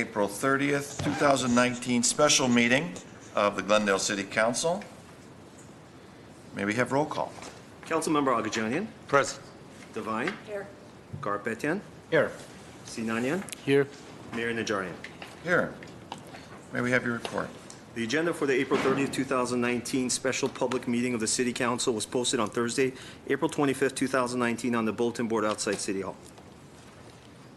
April 30th, 2019 special meeting of the Glendale City Council. May we have roll call? Councilmember Agajanian. Present. Devine. Here. Garpetian. Here. Sinanian. Here. Mayor Najarian. Here. May we have your report? The agenda for the April 30th, 2019 special public meeting of the City Council was posted on Thursday, April 25th, 2019 on the bulletin board outside City Hall.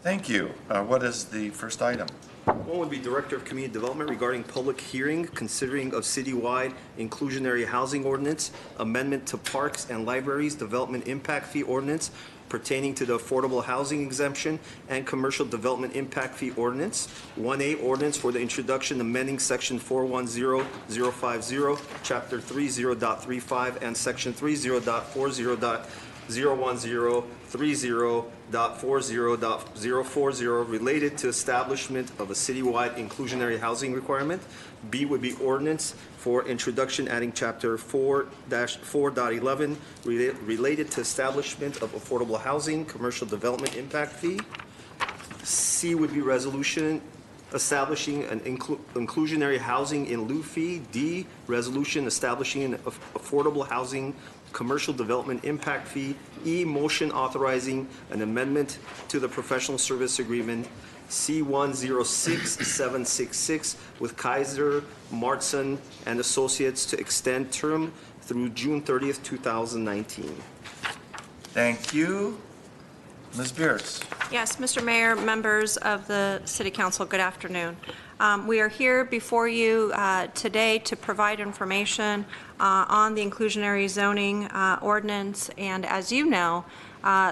Thank you. What is the first item? One would be Director of Community Development regarding public hearing considering of citywide inclusionary housing ordinance, amendment to parks and libraries development impact fee ordinance pertaining to the affordable housing exemption and commercial development impact fee ordinance. 1A ordinance for the introduction amending section 410050, chapter 30.35 and section 30.40.010 30.40.040 related to establishment of a citywide inclusionary housing requirement. B would be ordinance for introduction adding chapter 4-4.11 related to establishment of affordable housing commercial development impact fee. C would be resolution establishing an inclusionary housing in lieu fee. D, resolution establishing an affordable housing commercial development impact fee. E, motion authorizing an amendment to the professional service agreement C106766 with Kaiser, Martson and Associates to extend term through June 30th, 2019. Thank you. Ms. Beers. Yes, Mr. Mayor, members of the City Council, good afternoon. We are here before you today to provide information on the inclusionary zoning ordinance, and as you know,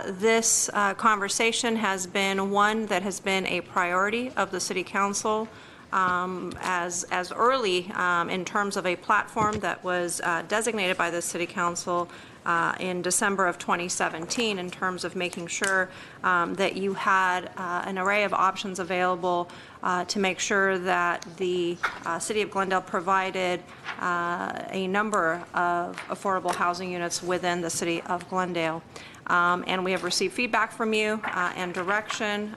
this conversation has been one that has been a priority of the City Council as early in terms of a platform that was designated by the City Council in December of 2017 in terms of making sure that you had an array of options available to make sure that the City of Glendale provided a number of affordable housing units within the City of Glendale. And we have received feedback from you and direction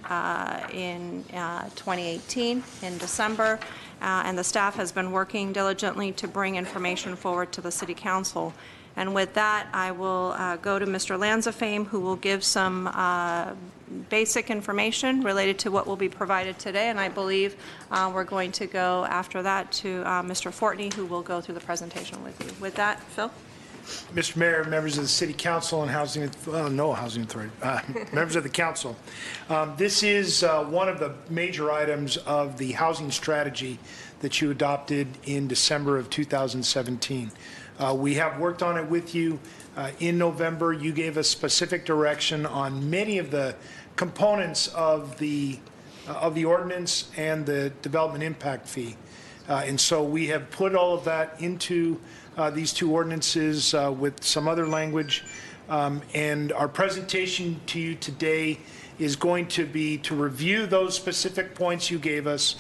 in 2018 in December, and the staff has been working diligently to bring information forward to the City Council. And with that, I will go to Mr. Lanzafame, who will give some basic information related to what will be provided today. And I believe we're going to go after that to Mr. Fortney, who will go through the presentation with you. With that, Phil? Mr. Mayor, members of the City Council and Housing, no Housing Authority, members of the Council. This is one of the major items of the housing strategy that you adopted in December of 2017. We have worked on it with you. In November, you gave us specific direction on many of the components of the ordinance and the development impact fee. And so we have put all of that into these two ordinances with some other language. And our presentation to you today is going to be to review those specific points you gave us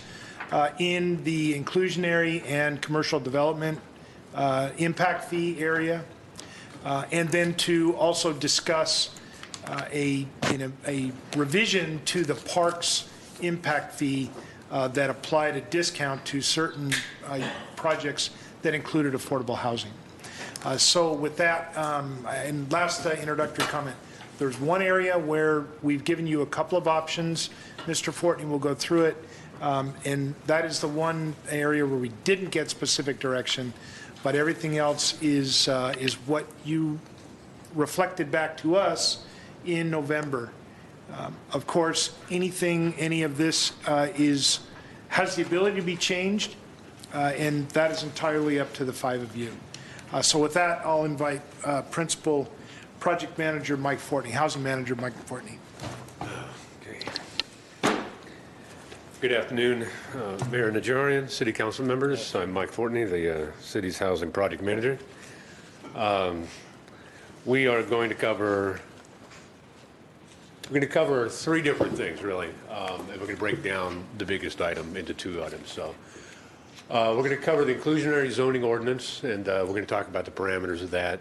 in the inclusionary and commercial development impact fee area, and then to also discuss a revision to the parks impact fee that applied a discount to certain projects that included affordable housing. So with that, and last introductory comment, there's one area where we've given you a couple of options. Mr. Fortney will go through it, and that is the one area where we didn't get specific direction, but everything else is what you reflected back to us in November. Of course, any of this has the ability to be changed, and that is entirely up to the five of you. So with that, I'll invite Principal Project Manager Mike Fortney, Housing Manager Mike Fortney. Okay. Good afternoon, Mayor Najarian, City Council members. I'm Mike Fortney, the city's Housing Project Manager. We are going to cover three different things, really, and we're going to break down the biggest item into two items. So we're going to cover the inclusionary zoning ordinance, and we're going to talk about the parameters of that.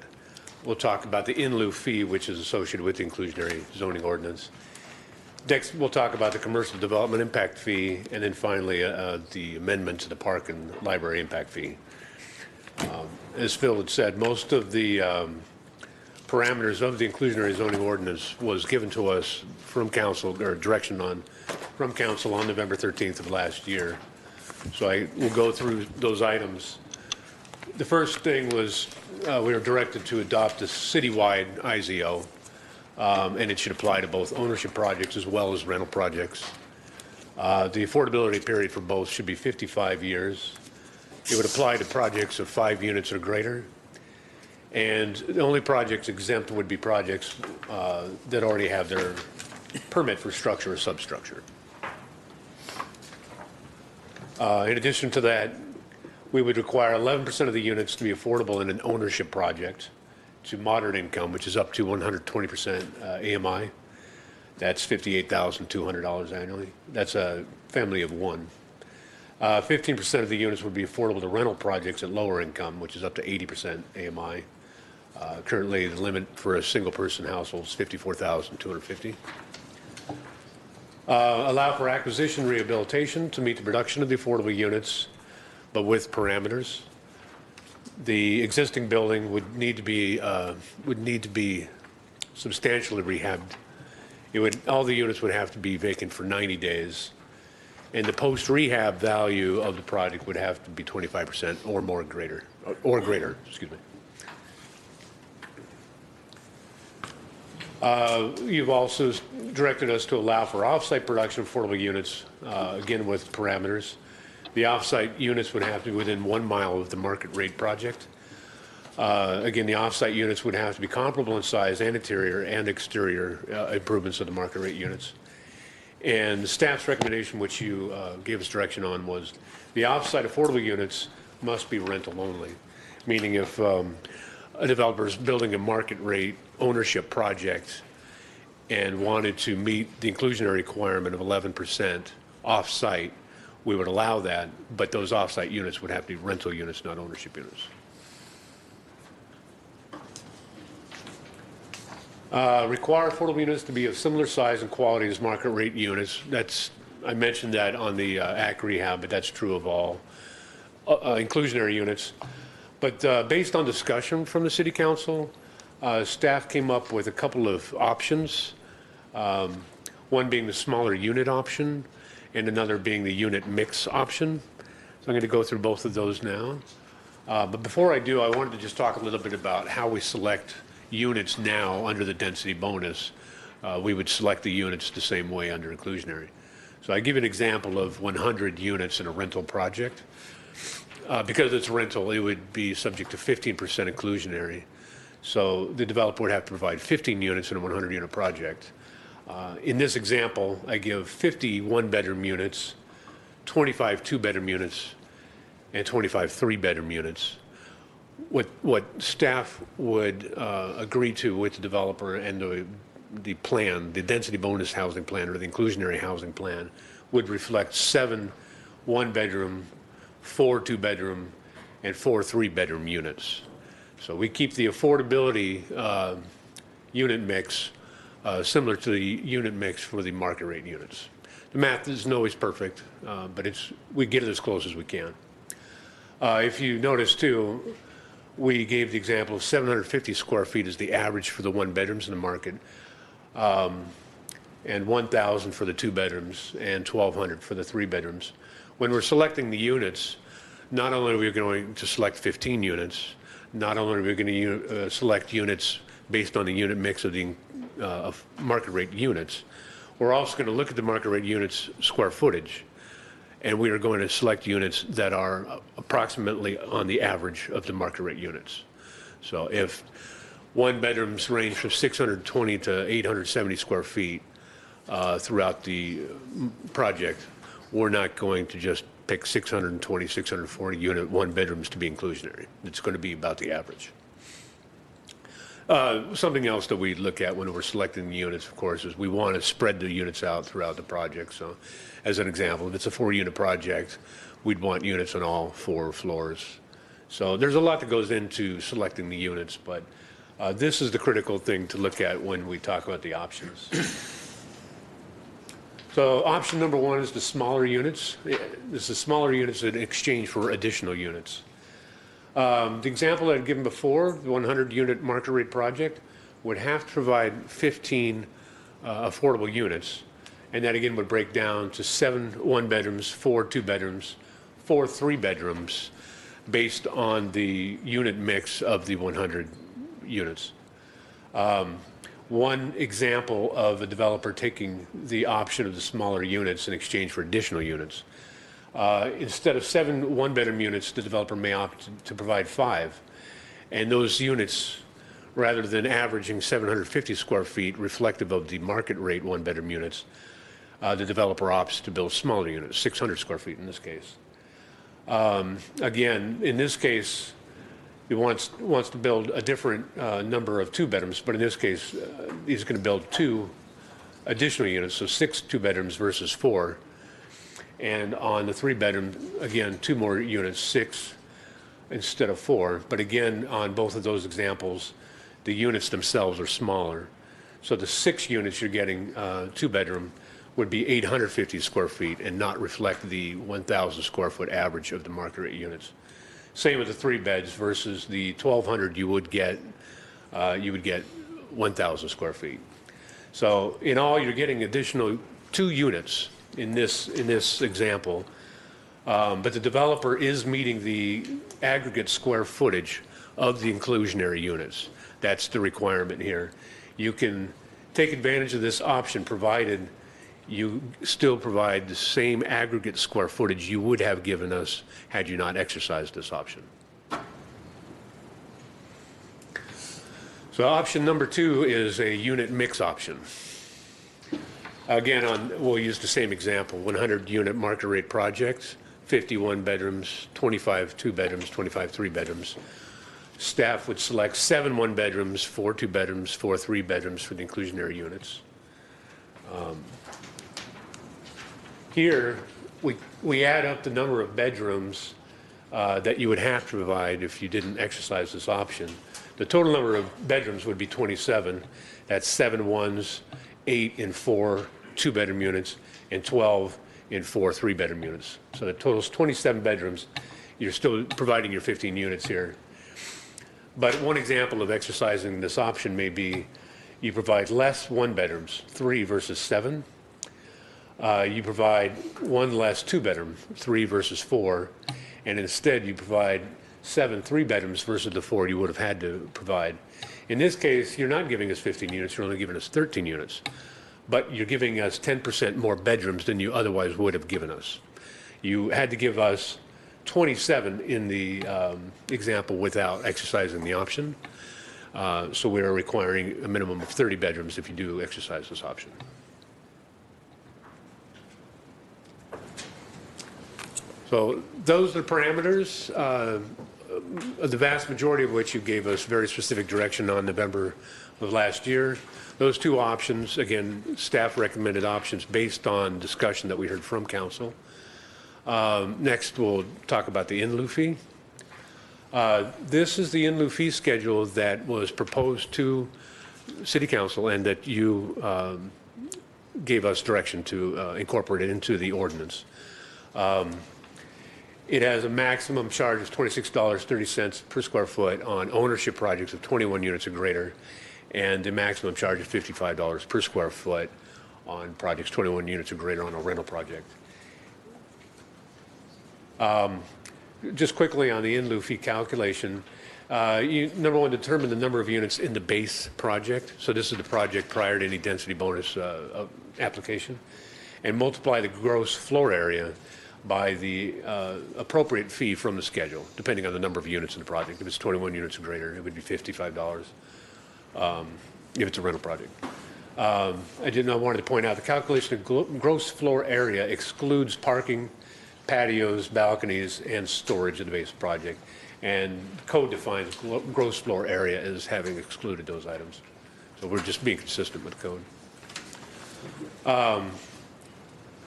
We'll talk about the in lieu fee, which is associated with the inclusionary zoning ordinance. Next, we'll talk about the commercial development impact fee, and then finally, the amendment to the park and library impact fee. As Phil had said, most of the parameters of the inclusionary zoning ordinance was given to us from council, or direction from council on November 13th of last year. So I will go through those items. The first thing was we were directed to adopt a citywide IZO, and it should apply to both ownership projects as well as rental projects. The affordability period for both should be 55 years. It would apply to projects of 5 units or greater. And the only projects exempt would be projects that already have their permit for structure or substructure. In addition to that, we would require 11% of the units to be affordable in an ownership project to moderate income, which is up to 120% AMI. That's $58,200 annually. That's a family of one. 15% of the units would be affordable to rental projects at lower income, which is up to 80% AMI. Currently, the limit for a single-person household is $54,250. Allow for acquisition rehabilitation to meet the production of the affordable units, but with parameters. The existing building would need to be substantially rehabbed. All the units would have to be vacant for 90 days, and the post-rehab value of the project would have to be 25% or more greater, excuse me. You've also directed us to allow for off-site production of affordable units, again with parameters. The off-site units would have to be within 1 mile of the market rate project. Again, the off-site units would have to be comparable in size and interior and exterior improvements of the market rate units. And the staff's recommendation, which you gave us direction on, was the off-site affordable units must be rental only, meaning if a developer is building a market rate ownership project and wanted to meet the inclusionary requirement of 11% off-site, we would allow that, but those off-site units would have to be rental units, not ownership units. Require affordable units to be of similar size and quality as market rate units. I mentioned that on the ACT rehab, but that's true of all inclusionary units. But based on discussion from the City Council, staff came up with a couple of options, one being the smaller unit option and another being the unit mix option. So I'm going to go through both of those now. But before I do, I wanted to just talk a little bit about how we select units now under the density bonus. We would select the units the same way under inclusionary. So I give you an example of 100 units in a rental project. Because it's rental, it would be subject to 15% inclusionary. So the developer would have to provide 15 units in a 100-unit project. In this example, I give 50 one-bedroom units, 25 two-bedroom units, and 25 three-bedroom units. What staff would agree to with the developer and the plan, the density bonus housing plan or the inclusionary housing plan, would reflect 7 one-bedroom, 4 two-bedroom, and 4 three-bedroom units. So we keep the affordability unit mix similar to the unit mix for the market rate units. The math isn't always perfect, but we get it as close as we can. If you notice too, we gave the example of 750 square feet as the average for the one bedrooms in the market, and 1,000 for the two bedrooms and 1,200 for the three bedrooms. When we're selecting the units, not only are we going to select 15 units, not only are we going to select units based on the unit mix of the market rate units, we're also going to look at the market rate units square footage, and we are going to select units that are approximately on the average of the market rate units. So if one bedrooms range from 620 to 870 square feet throughout the project, we're not going to just pick 620, 640 unit one bedrooms to be inclusionary. It's going to be about the average. Something else that we look at when we're selecting the units, of course, is we want to spread the units out throughout the project. So as an example, if it's a 4-unit project, we'd want units on all 4 floors. So there's a lot that goes into selecting the units, but this is the critical thing to look at when we talk about the options. So option number one is the smaller units. This is smaller units in exchange for additional units. The example I'd given before, the 100-unit market rate project, would have to provide 15 affordable units. And that again would break down to 7 one-bedrooms, 4 two-bedrooms, 4 three-bedrooms, based on the unit mix of the 100 units. One example of a developer taking the option of the smaller units in exchange for additional units. Instead of 7 one-bedroom units, the developer may opt to provide 5. And those units, rather than averaging 750 square feet reflective of the market rate one-bedroom units, the developer opts to build smaller units, 600 square feet in this case. Again, in this case, he wants to build a different number of two-bedrooms, but in this case, he's going to build 2 additional units, so 6 two-bedrooms versus 4. And on the 3-bedroom, again, 2 more units, 6 instead of 4. But again, on both of those examples, the units themselves are smaller. So the 6 units you're getting 2-bedroom would be 850 square feet and not reflect the 1,000 square foot average of the market rate units. Same with the 3 beds versus the 1,200 you would get 1,000 square feet. So in all, you're getting additional 2 units in this example, but the developer is meeting the aggregate square footage of the inclusionary units. That's the requirement here. You can take advantage of this option provided you still provide the same aggregate square footage you would have given us had you not exercised this option. So option number 2 is a unit mix option. Again, we'll use the same example, 100-unit market rate projects, 51 bedrooms, 25 two-bedrooms, 25 three-bedrooms. Staff would select 7 one-bedrooms, 4 two-bedrooms, 4 three-bedrooms for the inclusionary units. Here, we add up the number of bedrooms that you would have to provide if you didn't exercise this option. The total number of bedrooms would be 27. That's 7 ones, 8 in 4 two-bedroom units, and 12 in 4 three-bedroom units. So the total is 27 bedrooms. You're still providing your 15 units here. But one example of exercising this option may be you provide less one-bedrooms, 3 versus 7. You provide 1 less two-bedroom, 3 versus 4, and instead you provide 7 three-bedrooms versus the 4 you would have had to provide. In this case, you're not giving us 15 units, you're only giving us 13 units, but you're giving us 10% more bedrooms than you otherwise would have given us. You had to give us 27 in the example without exercising the option, so we're requiring a minimum of 30 bedrooms if you do exercise this option. So those are the parameters, the vast majority of which you gave us very specific direction on November of last year. Those 2 options, again, staff recommended options based on discussion that we heard from council. Next, we'll talk about the in lieu fee. This is the in lieu fee schedule that was proposed to City Council and that you gave us direction to incorporate it into the ordinance. It has a maximum charge of $26.30 per square foot on ownership projects of 21 units or greater, and a maximum charge of $55 per square foot on projects 21 units or greater on a rental project. Just quickly on the in lieu fee calculation, number 1, determine the number of units in the base project. So this is the project prior to any density bonus application, and multiply the gross floor area by the appropriate fee from the schedule, depending on the number of units in the project. If it's 21 units or greater, it would be $55 if it's a rental project. I wanted to point out the calculation of gross floor area excludes parking, patios, balconies, and storage of the base project. And code defines gross floor area as having excluded those items. So we're just being consistent with code.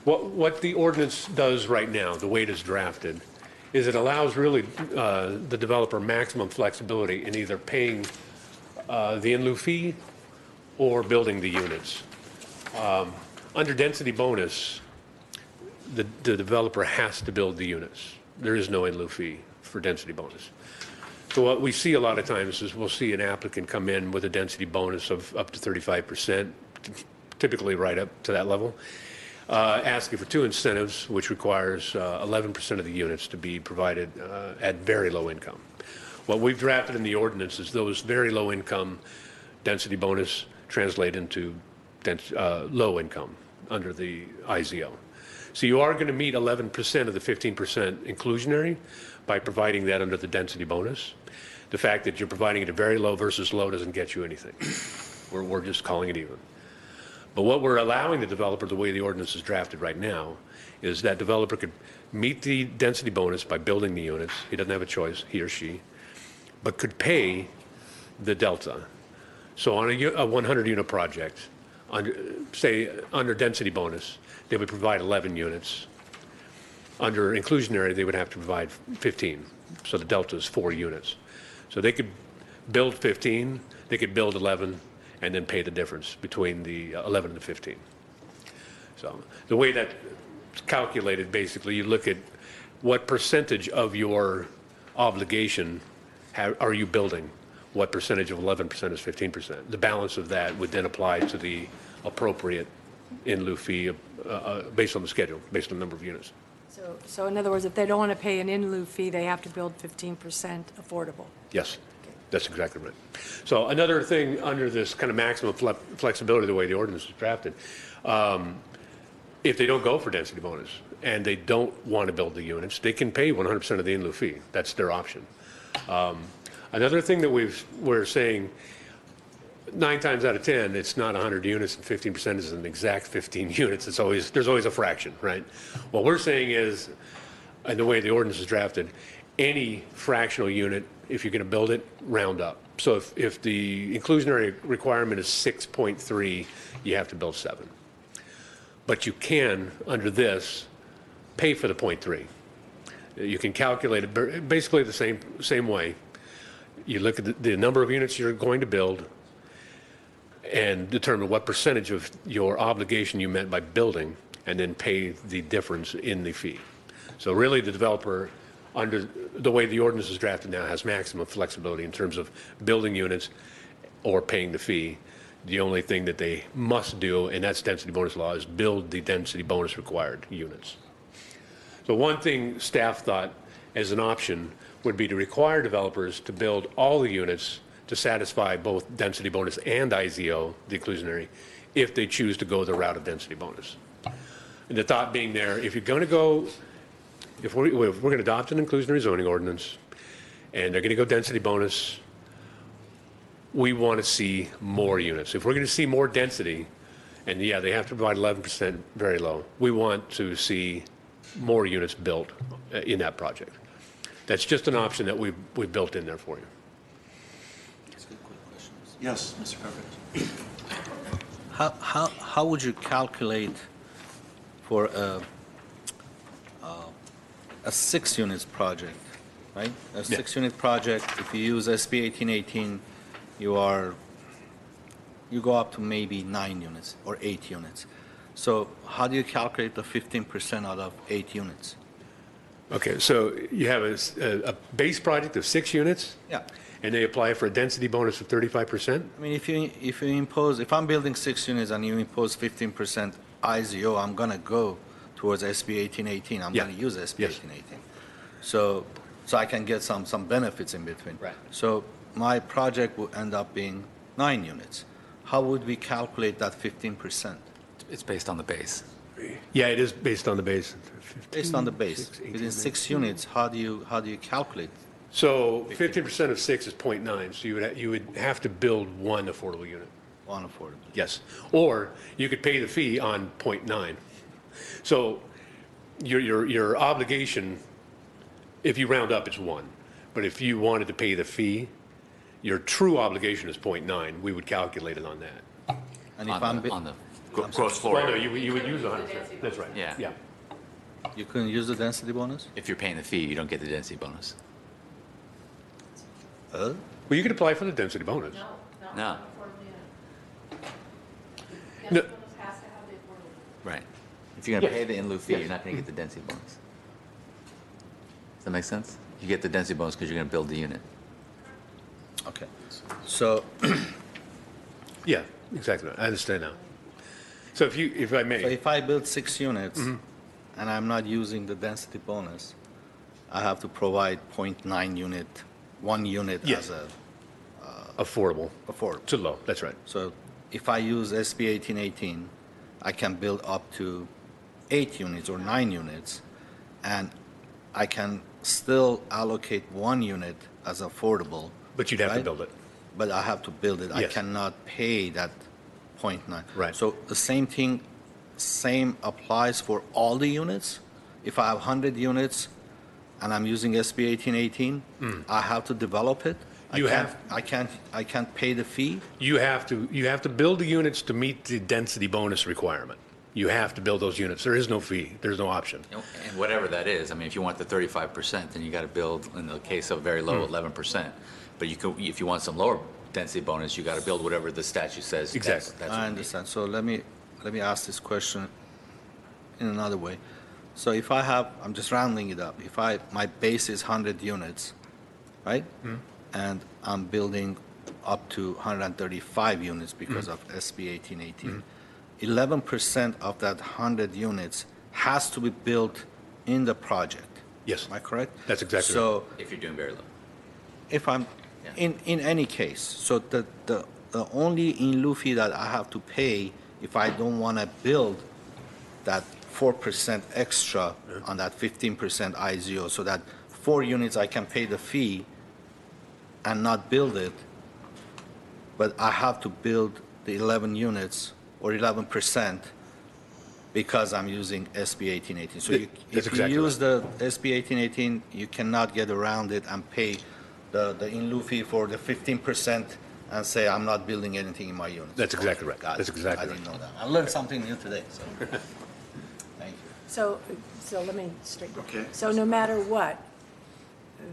What the ordinance does right now, the way it is drafted, is it allows really the developer maximum flexibility in either paying the in lieu fee or building the units. Under density bonus, the developer has to build the units. There is no in lieu fee for density bonus. So what we see a lot of times is we'll see an applicant come in with a density bonus of up to 35%, typically right up to that level, asking for two incentives, which requires 11% of the units to be provided at very low income. What we've drafted in the ordinance is those very low income density bonus translate into low income under the IZO. So you are going to meet 11% of the 15% inclusionary by providing that under the density bonus. The fact that you're providing it at very low versus low doesn't get you anything. We're just calling it even. But what we're allowing the developer, the way the ordinance is drafted right now, is that developer could meet the density bonus by building the units. He doesn't have a choice, he or she, but could pay the delta. So on a 100-unit project, under density bonus, they would provide 11 units. Under inclusionary, they would have to provide 15. So the delta is 4 units. So they could build 15, they could build 11, and then pay the difference between the 11 and the 15. So the way that's calculated, basically, you look at what percentage of your obligation are you building? What percentage of 11% is 15%? The balance of that would then apply to the appropriate in lieu fee based on the schedule, based on the number of units. So in other words, if they don't want to pay an in lieu fee, they have to build 15% affordable. Yes, that's exactly right. So another thing under this kind of maximum flexibility, the way the ordinance is drafted, if they don't go for density bonus and they don't want to build the units, they can pay 100% of the in lieu fee. That's their option. Another thing that we're saying, 9 times out of 10, it's not 100 units and 15% is an exact 15 units. There's always a fraction, right? What we're saying is, and the way the ordinance is drafted, any fractional unit, if you're going to build it, round up. So if the inclusionary requirement is 6.3, you have to build 7. But you can, under this, pay for the 0.3. You can calculate it basically the same way. You look at the number of units you're going to build and determine what percentage of your obligation you met by building, and then pay the difference in the fee. So really the developer, under the way the ordinance is drafted now, has maximum flexibility in terms of building units or paying the fee. The only thing that they must do, and that's density bonus law, is build the density bonus required units. So one thing staff thought as an option would be to require developers to build all the units to satisfy both density bonus and IZO, the inclusionary, if they choose to go the route of density bonus. And the thought being there, if we're going to adopt an inclusionary zoning ordinance and they're going to go density bonus, we want to see more units. If we're going to see more density, and yeah, they have to provide 11% very low, we want to see more units built in that project. That's just an option that we've built in there for you. Yes, Mr. Carpenter. How would you calculate for a 6 units project, right? A 6 unit project, if you use SB 1818, you go up to maybe 9 units or 8 units. So how do you calculate the 15% out of 8 units? Okay, so you have a base project of 6 units? Yeah. And they apply for a density bonus of 35%? I mean, if I'm building 6 units and you impose 15% IZO, I'm gonna go towards SB 1818. I'm gonna use SB 1818. So I can get some benefits in between. Right. So my project will end up being 9 units. How would we calculate that 15%? It's based on the base. Yeah, it is based on the base. Based on the base. Within 6 units, how do you calculate? So 15% of 6 is 0.9, so you would have to build 1 affordable unit. One affordable. Yes. Or you could pay the fee on 0.9. So your obligation, if you round up, it's 1. But if you wanted to pay the fee, your true obligation is 0.9. We would calculate it on that. And if on the Gross floor Well, no, area. you would use 100%. That's right. Yeah. Yeah. you couldn't use the density bonus? if you're paying the fee, you don't get the density bonus. Well, you could apply for the density bonus. No. No. Right. If you're going to pay the in lieu fee, you're not going to get the density bonus. Does that make sense? You get the density bonus because you're going to build the unit. Okay. So, Yeah, exactly. I understand now. So if I may. so if I build 6 units and I'm not using the density bonus, I have to provide 0.9 unit, 1 unit Yes. as a Affordable. affordable. Too low, that's right. So if I use SB 1818, I can build up to 8 units or 9 units, and I can still allocate 1 unit as affordable. But you'd have to right? build it. But I have to build it. I Yes. cannot pay that 0.9. Right. So the same applies for all the units? If I have 100 units and I'm using SB 1818, I have to develop it? You I can't pay the fee? You have to build the units to meet the density bonus requirement. You have to build those units. There is no fee. There's no option. You know, and whatever that is, I mean, if you want the 35%, then you got to build, in the case of very low, 11%. But you could, if you want some lower density bonus, you got to build whatever the statute says. Exactly. That's what I you need. understand. So let me ask this question in another way. So if I have, I'm just rounding it up. If my base is 100 units, right? And I'm building up to 135 units because of SB 1818. 11% of that 100 units has to be built in the project. Yes. Am I correct? That's exactly So If you're doing very low. if I'm, Yeah. in any case, so the only in lieu fee that I have to pay if I don't want to build that 4% extra on that 15% IZO, so that 4 units I can pay the fee and not build it, but I have to build the 11 units or 11% because I'm using SB 1818. So That's if exactly you use the SB 1818, you cannot get around it and pay the in lieu fee for the 15% and say, I'm not building anything in my units. That's exactly right. Got it. That's exactly I didn't know that. I learned something new today, so, thank you. So let me straighten. Okay. So no matter what,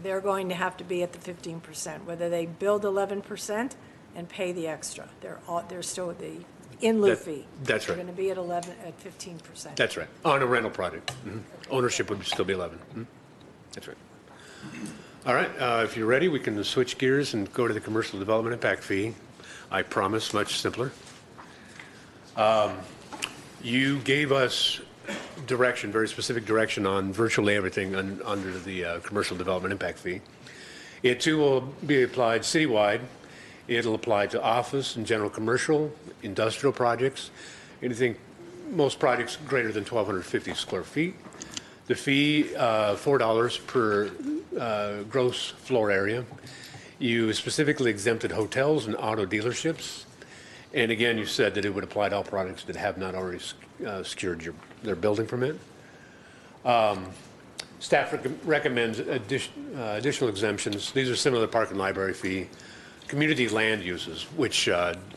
they're going to have to be at the 15%, whether they build 11% and pay the extra. They're still at the in lieu That- fee. that's right. They're going to be at 15%. That's right. On a rental project. Ownership would still be 11. That's right. All right, if you're ready, we can switch gears and go to the commercial development impact fee. I promise, much simpler. You gave us direction, very specific direction on virtually everything under the commercial development impact fee. It too will be applied citywide. It'll apply to office and general commercial, industrial projects, anything, most projects greater than 1,250 square feet. The fee, $4 per gross floor area. You specifically exempted hotels and auto dealerships. And again, you said that it would apply to all projects that have not already secured their building permit. Staff recommends additional exemptions. These are similar to park and library fee. Community land uses, which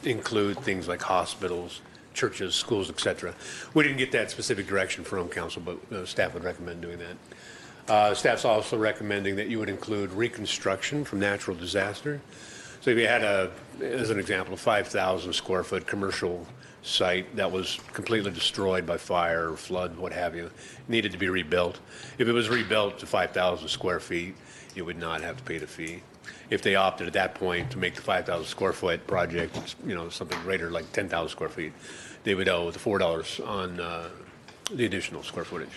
include things like hospitals, churches, schools, et cetera. We didn't get that specific direction from council, but staff would recommend doing that. Staff's also recommending that you would include reconstruction from natural disaster. So if you had as an example, a 5,000 square foot commercial site that was completely destroyed by fire or flood, what have you, needed to be rebuilt. If it was rebuilt to 5,000 square feet, you would not have to pay the fee. If they opted at that point to make the 5,000 square foot project, something greater like 10,000 square feet, they would owe the $4 on the additional square footage.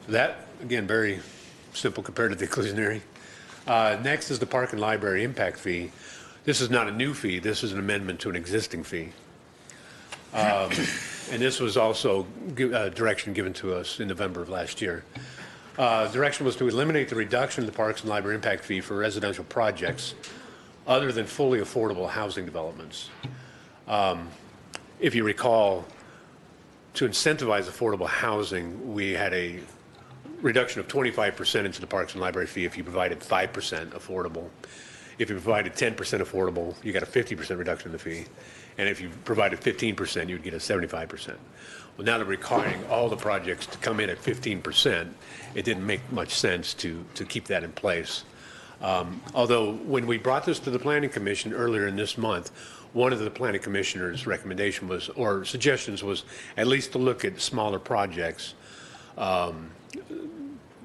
So that, again, very simple compared to the inclusionary. Next is the park and library impact fee. This is not a new fee. This is an amendment to an existing fee. And this was also direction given to us in November of last year. Direction was to eliminate the reduction in the parks and library impact fee for residential projects other than fully affordable housing developments. If you recall, to incentivize affordable housing, we had a reduction of 25% into the parks and library fee if you provided 5% affordable. If you provided 10% affordable, you got a 50% reduction in the fee. And if you provided 15%, you'd get a 75%. Well, now they're requiring all the projects to come in at 15%. It didn't make much sense to keep that in place. Although when we brought this to the Planning Commission earlier in this month, one of the planning commissioner's recommendation was, or suggestions was, at least to look at smaller projects,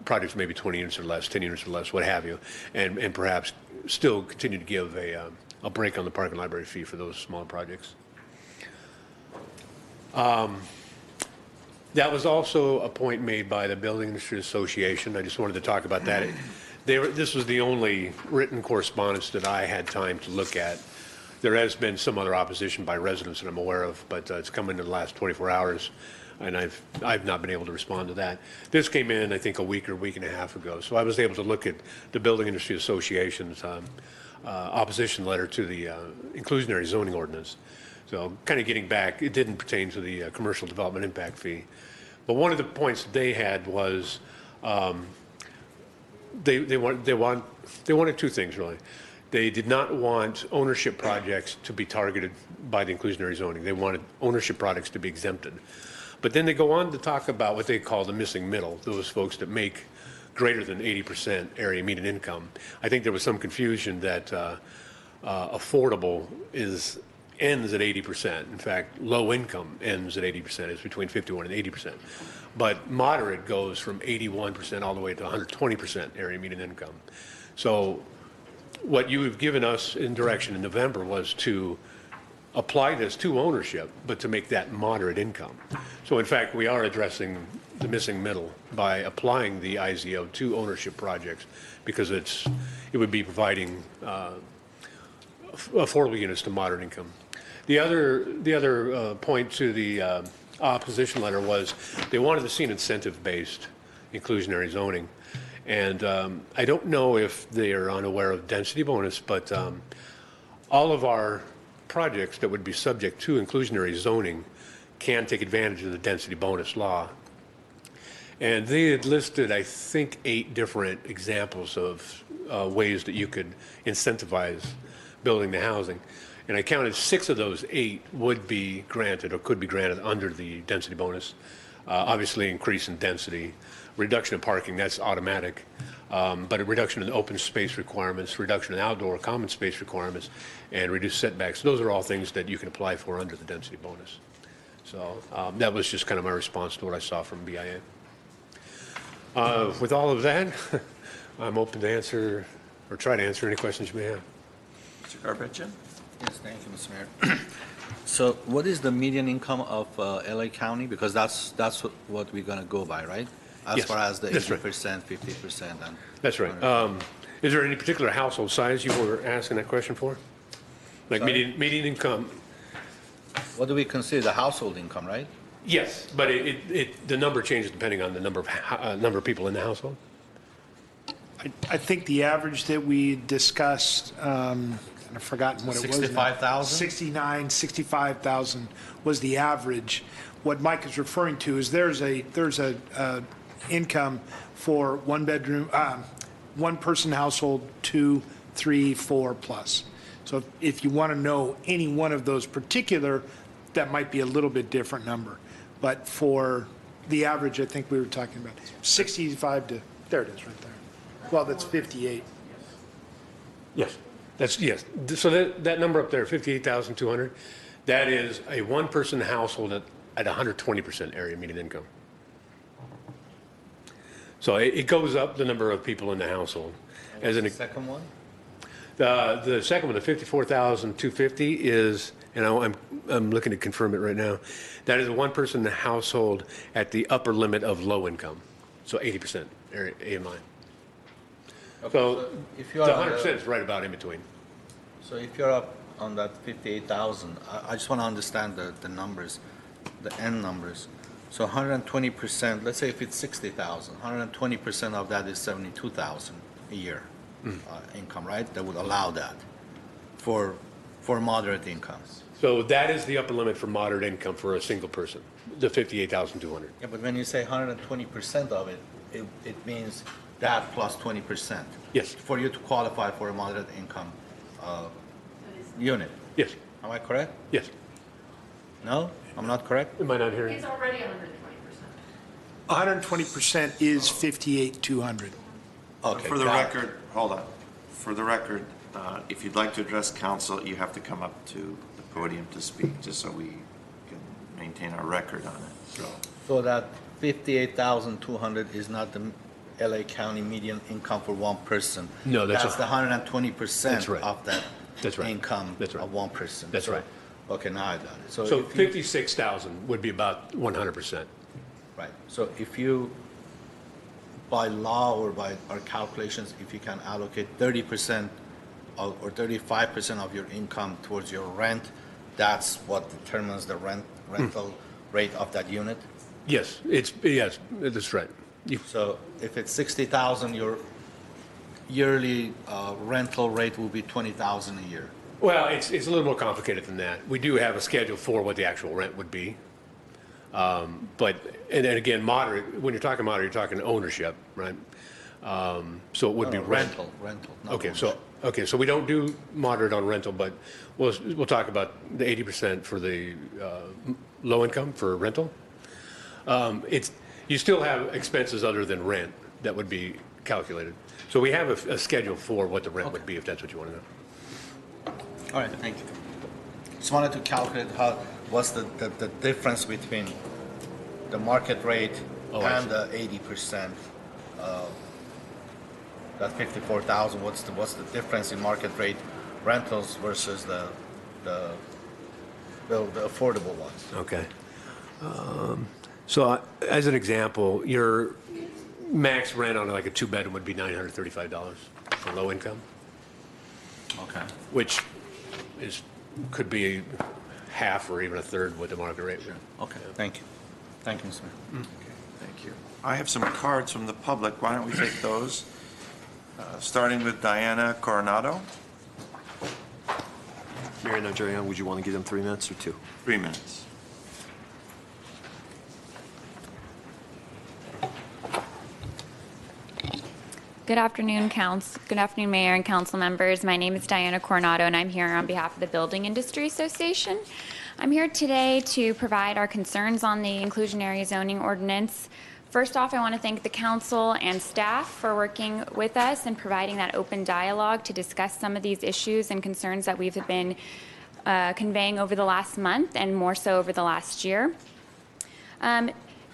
projects maybe 20 units or less, 10 units or less, what have you, and perhaps still continue to give a break on the park and library fee for those smaller projects. That was also a point made by the Building Industry Association. I just wanted to talk about that. This was the only written correspondence that I had time to look at. There has been some other opposition by residents that I'm aware of, but it's come in the last 24 hours, and I've not been able to respond to that. This came in, I think, a week or week and a half ago, so I was able to look at the Building Industry Association's opposition letter to the inclusionary zoning ordinance. So kind of getting back, it didn't pertain to the commercial development impact fee. But one of the points that they had was they wanted two things, really. They did not want ownership projects to be targeted by the inclusionary zoning. They wanted ownership projects to be exempted. But then they go on to talk about what they call the missing middle, those folks that make greater than 80% area median income. I think there was some confusion that affordable ends at 80%. In fact, low income ends at 80%. It's between 51 and 80%. But moderate goes from 81% all the way to 120% area median income. So what you have given us in direction in November was to apply this to ownership, but to make that moderate income. So in fact, we are addressing the missing middle by applying the IZO to ownership projects, because it would be providing affordable units to moderate income. The other point to the opposition letter was they wanted to see an incentive-based inclusionary zoning. And I don't know if they are unaware of density bonus, but all of our projects that would be subject to inclusionary zoning can take advantage of the density bonus law. And they had listed, I think, 8 different examples of ways that you could incentivize building the housing. And I counted 6 of those 8 would be granted or could be granted under the density bonus. Obviously, increase in density, reduction in parking, that's automatic, but a reduction in open space requirements, reduction in outdoor common space requirements, and reduced setbacks. Those are all things that you can apply for under the density bonus. So that was just kind of my response to what I saw from BIA. With all of that, I'm open to answer or try to answer any questions you may have. Mr. Garpetian? Yes, thank you, Mr. Mayor. So what is the median income of LA County? Because that's what we're going to go by, right? As Yes, far as the that's right. 80%, 50%. And That's right. Is there any particular household size you were asking that question for? Like Sorry? median income? what do we consider the household income, right? Yes, but the number changes depending on the number of people in the household. I think the average that we discussed, I've forgotten what it was. 65,000? 65,000 was the average. What Mike is referring to is there's a income for one bedroom, one person household, 2, 3, 4 plus. So if you want to know any one of those particular, that might be a little bit different number. But for the average, I think we were talking about 65 to, there it is right there. Well, that's 58. Yes, yes. So that number up there, 58,200, that is a one-person household at 120% area median income. So it goes up the number of people in the household. As an Second one? the second one, the 54,250 is, and I'm looking to confirm it right now. That is a one-person household at the upper limit of low income, so 80% area AMI. So if the you are 100% is right about in between. So if you're up on that 58,000, I just want to understand the numbers, the end numbers. So 120%, let's say if it's 60,000, 120% of that is 72,000 a year income, right? That would allow that for moderate incomes. So that is the upper limit for moderate income for a single person, the 58,200. Yeah, but when you say 120% of it, it means that plus 20%. Yes. For you to qualify for a moderate income unit. Yes, Am I correct? yes. No? I'm not correct? Am I not hearing? It's already 120%. 120% is 58,200. Okay. For the got it. record, hold on. For the record, if you'd like to address council, you have to come up to the podium to speak, just so we can maintain our record on it, so. So that 58,200 is not the LA County median income for one person. No, that's the 120% That's right. of that That's right. income That's right. of one person. That's So- right. Okay, now I got it. So if you- 56,000 would be about 100%. Right, so if you, by law or by our calculations, if you can allocate 30% or 35% of your income towards your rent, that's what determines the rental rate of that unit? Yes, yes, that's right. So if it's 60,000, your yearly rental rate will be 20,000 a year. Well, it's a little more complicated than that. We do have a schedule for what the actual rent would be. But, and then again, moderate, when you're talking moderate, you're talking ownership, right? So it would be rent. Rental. not Okay, ownership. so we don't do moderate on rental, but we'll talk about the 80% for the low income for rental. You still have expenses other than rent that would be calculated. So we have a schedule for what the rent would be, if that's what you want to know. All right, thank you. Just wanted to calculate what's the difference between the market rate Oh, I and the 80%. That 54,000, what's the difference in market rate rentals versus the affordable ones? Okay. So as an example, your max rent on like a two-bedroom would be $935 for low income, Okay. which could be half or even a third what the market rate would. Okay, thank you. Thank you, Mr. Mayor. Thank you. I have some cards from the public. Why don't we take those? Starting with Diana Coronado, Mayor Najarian, would you want to give them 3 minutes or 2? 3 minutes. Good afternoon, Good afternoon, Mayor and council members. My name is Diana Coronado, and I'm here on behalf of the Building Industry Association. I'm here today to provide our concerns on the inclusionary zoning ordinance. First off, I want to thank the council and staff for working with us and providing that open dialogue to discuss some of these issues and concerns that we've been conveying over the last month and more so over the last year.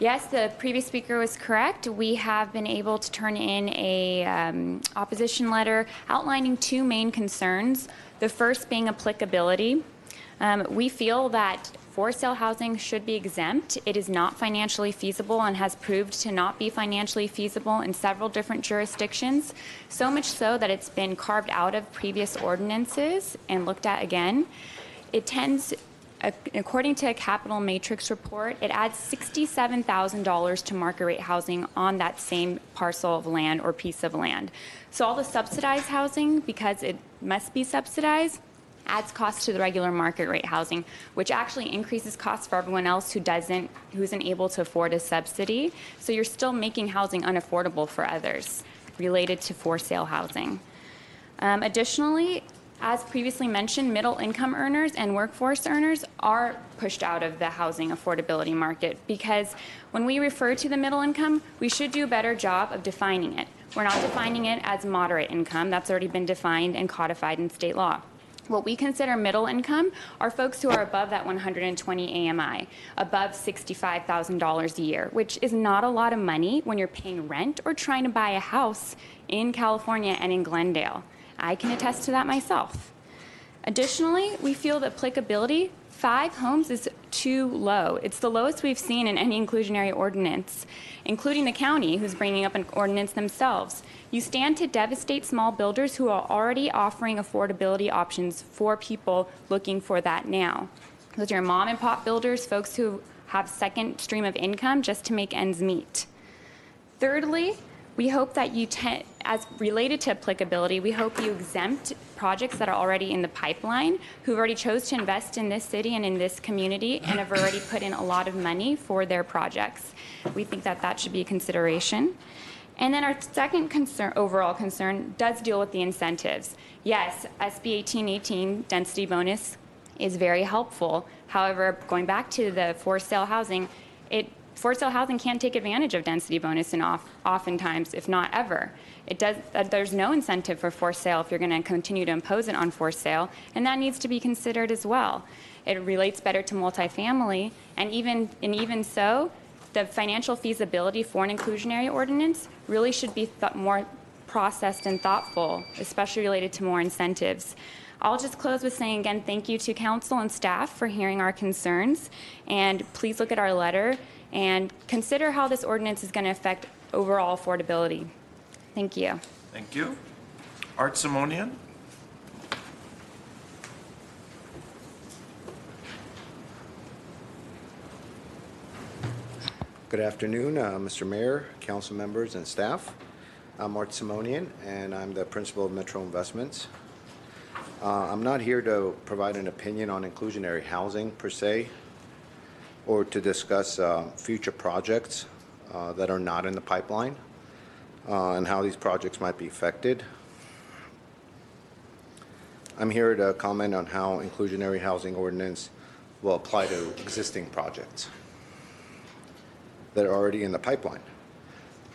Yes, the previous speaker was correct. We have been able to turn in a opposition letter outlining 2 main concerns. The first being applicability. We feel that for sale housing should be exempt. It is not financially feasible and has proved to not be financially feasible in several different jurisdictions, so much so that it's been carved out of previous ordinances and looked at again. It tends, according to a Capital Matrix report, it adds $67,000 to market rate housing on that same parcel of land or piece of land. So all the subsidized housing, because it must be subsidized, adds cost to the regular market rate housing, which actually increases costs for everyone else who isn't able to afford a subsidy. So you're still making housing unaffordable for others related to for sale housing. Additionally, as previously mentioned, middle income earners and workforce earners are pushed out of the housing affordability market because when we refer to the middle income, we should do a better job of defining it. We're not defining it as moderate income. That's already been defined and codified in state law. What we consider middle income are folks who are above that 120 AMI, above $65,000 a year, which is not a lot of money when you're paying rent or trying to buy a house in California and in Glendale. I can attest to that myself. Additionally, we feel that applicability, 5 homes is too low. It's the lowest we've seen in any inclusionary ordinance, including the county, who's bringing up an ordinance themselves. You stand to devastate small builders who are already offering affordability options for people looking for that now. Those are mom and pop builders, folks who have second stream of income just to make ends meet. Thirdly, we hope that as related to applicability, we hope you exempt projects that are already in the pipeline, who've already chose to invest in this city and in this community and have already put in a lot of money for their projects. We think that that should be a consideration. And then our second overall concern does deal with the incentives. Yes, SB 1818 density bonus is very helpful. However, going back to the for sale housing, it for sale housing can't take advantage of density bonus and oftentimes, if not ever. There's no incentive for sale if you're going to continue to impose it on for sale, and that needs to be considered as well. It relates better to multifamily, and even so, the financial feasibility for an inclusionary ordinance really should be more processed and thoughtful, especially related to more incentives. I'll just close with saying again, thank you to council and staff for hearing our concerns, and please look at our letter and consider how this ordinance is going to affect overall affordability. Thank you. Thank you. Art Simonian? Good afternoon, Mr. Mayor, council members, and staff. I'm Art Simonian, and I'm the principal of Metro Investments. I'm not here to provide an opinion on inclusionary housing per se, or to discuss future projects that are not in the pipeline and how these projects might be affected. I'm here to comment on how inclusionary housing ordinance will apply to existing projects that are already in the pipeline.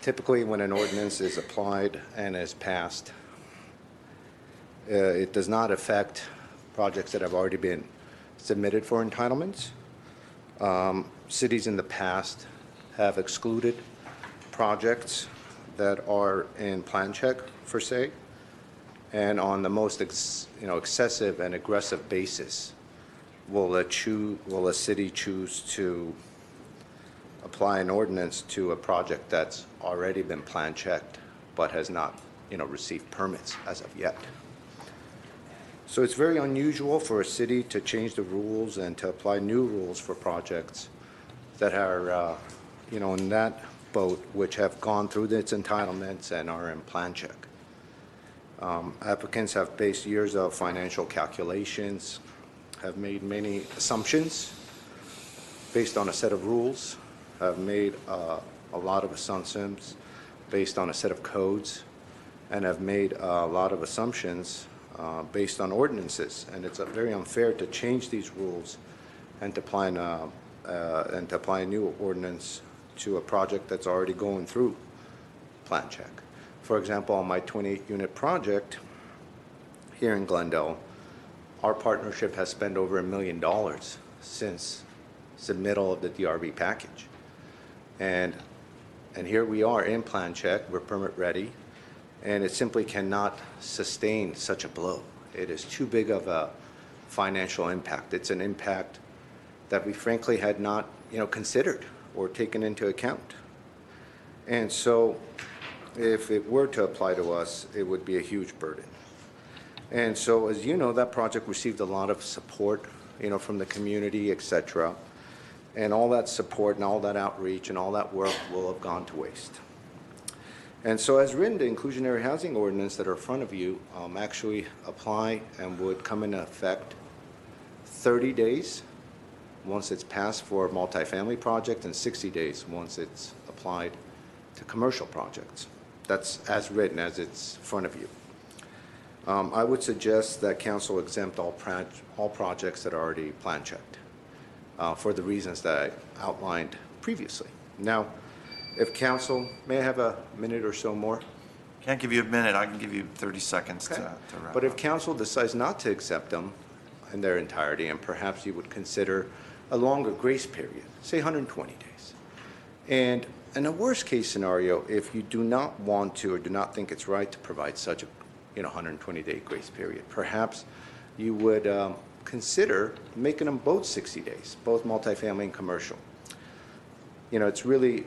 Typically, when an ordinance is applied and is passed, it does not affect projects that have already been submitted for entitlements. Cities in the past have excluded projects that are in plan check, per se, and on the most excessive and aggressive basis will a city choose to apply an ordinance to a project that's already been plan checked but has not received permits as of yet. So it's very unusual for a city to change the rules and to apply new rules for projects that are in that boat, which have gone through its entitlements and are in plan check. Applicants have based years of financial calculations, have made many assumptions based on a set of rules, have made a lot of assumptions based on a set of codes, and have made a lot of assumptions based on ordinances. And it's very unfair to change these rules and to apply a new ordinance to a project that's already going through plan check. For example, on my 28-unit project here in Glendale, our partnership has spent over $1 million since submittal of the DRB package. And here we are in plan check, we're permit ready, and it simply cannot sustain such a blow. It is too big of a financial impact. It's an impact that we frankly had not considered or taken into account. And so if it were to apply to us, it would be a huge burden. And so, as you know, that project received a lot of support, from the community, et cetera. And all that support and all that outreach and all that work will have gone to waste. And so as written, the inclusionary housing ordinance that are in front of you actually apply and would come into effect 30 days once it's passed for a multifamily project and 60 days once it's applied to commercial projects. That's as written, as it's in front of you. I would suggest that council exempt all projects that are already plan checked for the reasons that I outlined previously. Now, if council, may I have a minute or so more? Can't give you a minute, I can give you 30 seconds Okay. to wrap But if up. council decides not to accept them in their entirety, and perhaps you would consider a longer grace period, say 120 days. And in a worst case scenario, if you do not want to or do not think it's right to provide such a 120-day grace period, perhaps you would consider making them both 60 days, both multifamily and commercial. It's really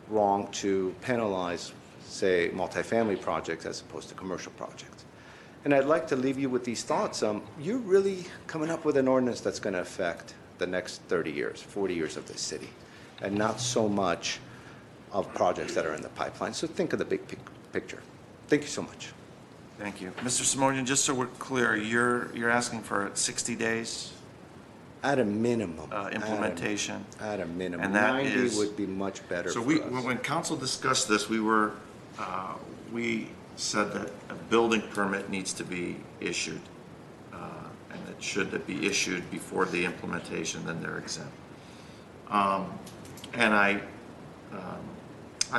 wrong to penalize, say, multifamily projects as opposed to commercial projects. And I'd like to leave you with these thoughts. You're really coming up with an ordinance that's going to affect the next 30 years, 40 years of this city, and not so much of projects that are in the pipeline. So think of the big picture. Thank you so much. Thank you. Mr. Simonian, just so we're clear, you're asking for 60 days At a minimum. implementation? At a minimum. And that 90 is- would be much better So for we, us. when council discussed this, we said that a building permit needs to be issued, and it should be issued before the implementation, then they're exempt. And I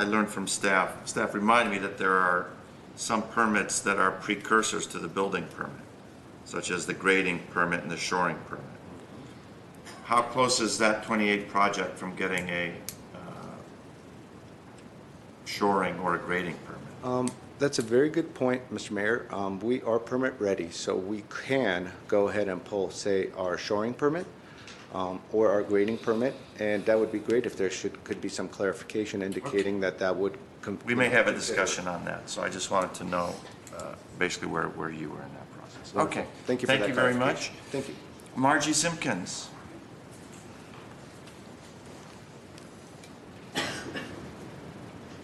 learned from staff reminded me that there are some permits that are precursors to the building permit, such as the grading permit and the shoring permit. How close is that 28 project from getting a shoring or a grading permit? That's a very good point, Mr. Mayor. We are permit ready, so we can go ahead and pull, say, our shoring permit or our grading permit, and that would be great if there could be some clarification indicating that would. We may have a discussion on that, so I just wanted to know basically where you were in that process. Okay. Thank you for that Thank you very much. clarification. Thank you. Margie Simpkins.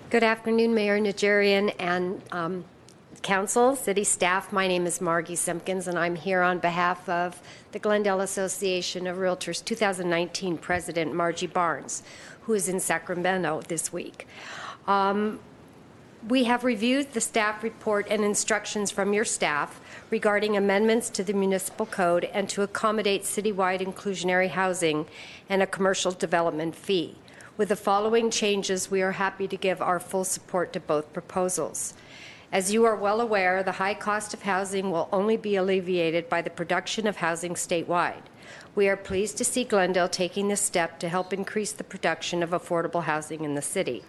Good afternoon, Mayor Najarian and council, city staff. My name is Margie Simpkins, and I'm here on behalf of the Glendale Association of Realtors 2019 President Margie Barnes, who is in Sacramento this week. We have reviewed the staff report and instructions from your staff regarding amendments to the municipal code and to accommodate citywide inclusionary housing and a commercial development fee. With the following changes, we are happy to give our full support to both proposals. As you are well aware, the high cost of housing will only be alleviated by the production of housing statewide. We are pleased to see Glendale taking this step to help increase the production of affordable housing in the city.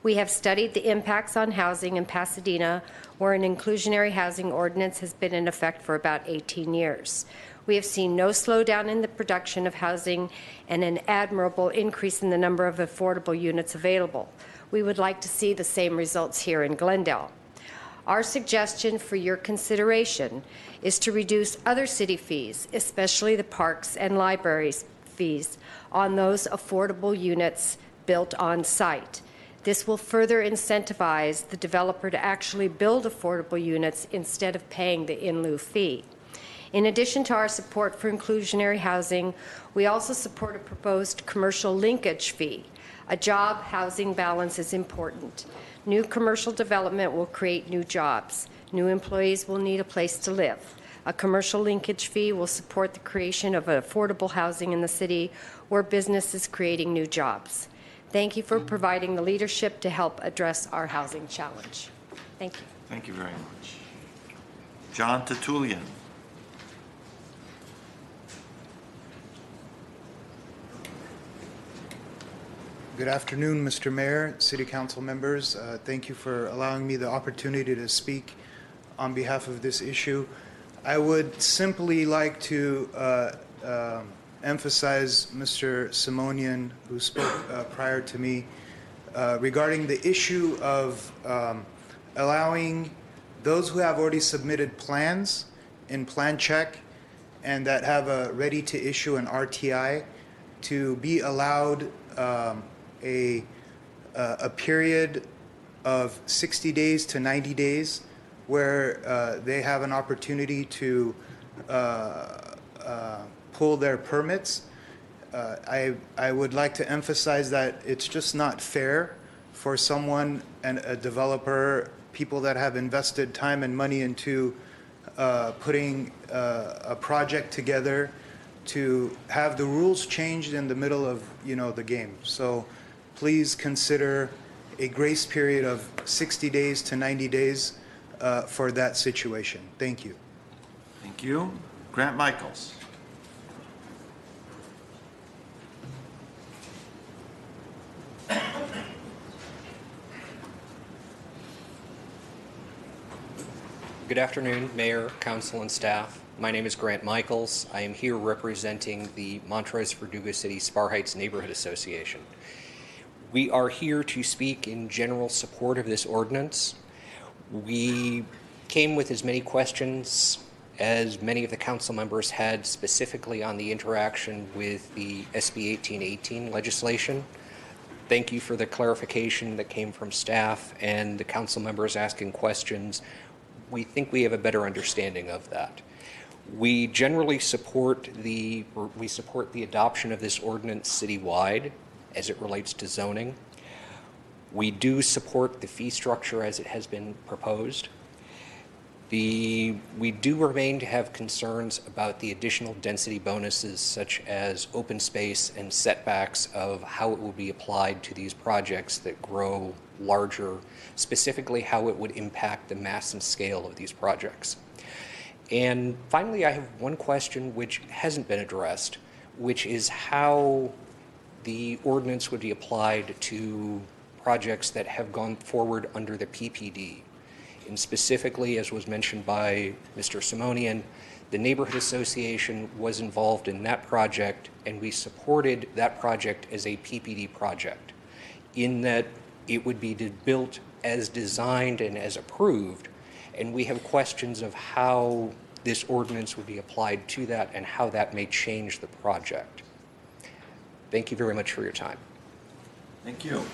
We have studied the impacts on housing in Pasadena, where an inclusionary housing ordinance has been in effect for about 18 years. We have seen no slowdown in the production of housing and an admirable increase in the number of affordable units available. We would like to see the same results here in Glendale. Our suggestion for your consideration is to reduce other city fees, especially the parks and libraries fees, on those affordable units built on site. This will further incentivize the developer to actually build affordable units instead of paying the in lieu fee. In addition to our support for inclusionary housing, we also support a proposed commercial linkage fee. A job housing balance is important. New commercial development will create new jobs. New employees will need a place to live. A commercial linkage fee will support the creation of affordable housing in the city where business is creating new jobs. Thank you for providing the leadership to help address our housing challenge. Thank you. Thank you very much. John Tatulian. Good afternoon, Mr. Mayor, City Council members. Thank you for allowing me the opportunity to speak on behalf of this issue. I would simply like to emphasize Mr. Simonian, who spoke prior to me, regarding the issue of allowing those who have already submitted plans in plan check and that have a ready to issue an RTI to be allowed a period of 60 days to 90 days where they have an opportunity to pull their permits. I would like to emphasize that it's just not fair for someone, and a developer, people that have invested time and money into putting a project together, to have the rules changed in the middle of, the game. So please consider a grace period of 60 days to 90 days for that situation. Thank you. Thank you. Grant Michaels. Good afternoon, Mayor, Council, and staff. My name is Grant Michaels. I am here representing the Montrose-Verduga City Spar Heights Neighborhood Association. We are here to speak in general support of this ordinance. We came with as many questions as many of the council members had, specifically on the interaction with the SB 1818 legislation. Thank you for the clarification that came from staff and the council members asking questions. We think we have a better understanding of that. We generally support the adoption of this ordinance citywide as it relates to zoning. We do support the fee structure as it has been proposed. We do remain to have concerns about the additional density bonuses such as open space and setbacks of how it will be applied to these projects that grow larger, specifically how it would impact the mass and scale of these projects. And finally, I have one question which hasn't been addressed, which is how the ordinance would be applied to projects that have gone forward under the PPD. And specifically, as was mentioned by Mr. Simonian, the neighborhood association was involved in that project, and we supported that project as a PPD project, in that it would be built as designed and as approved, and we have questions of how this ordinance would be applied to that and how that may change the project. Thank you very much for your time. Thank you.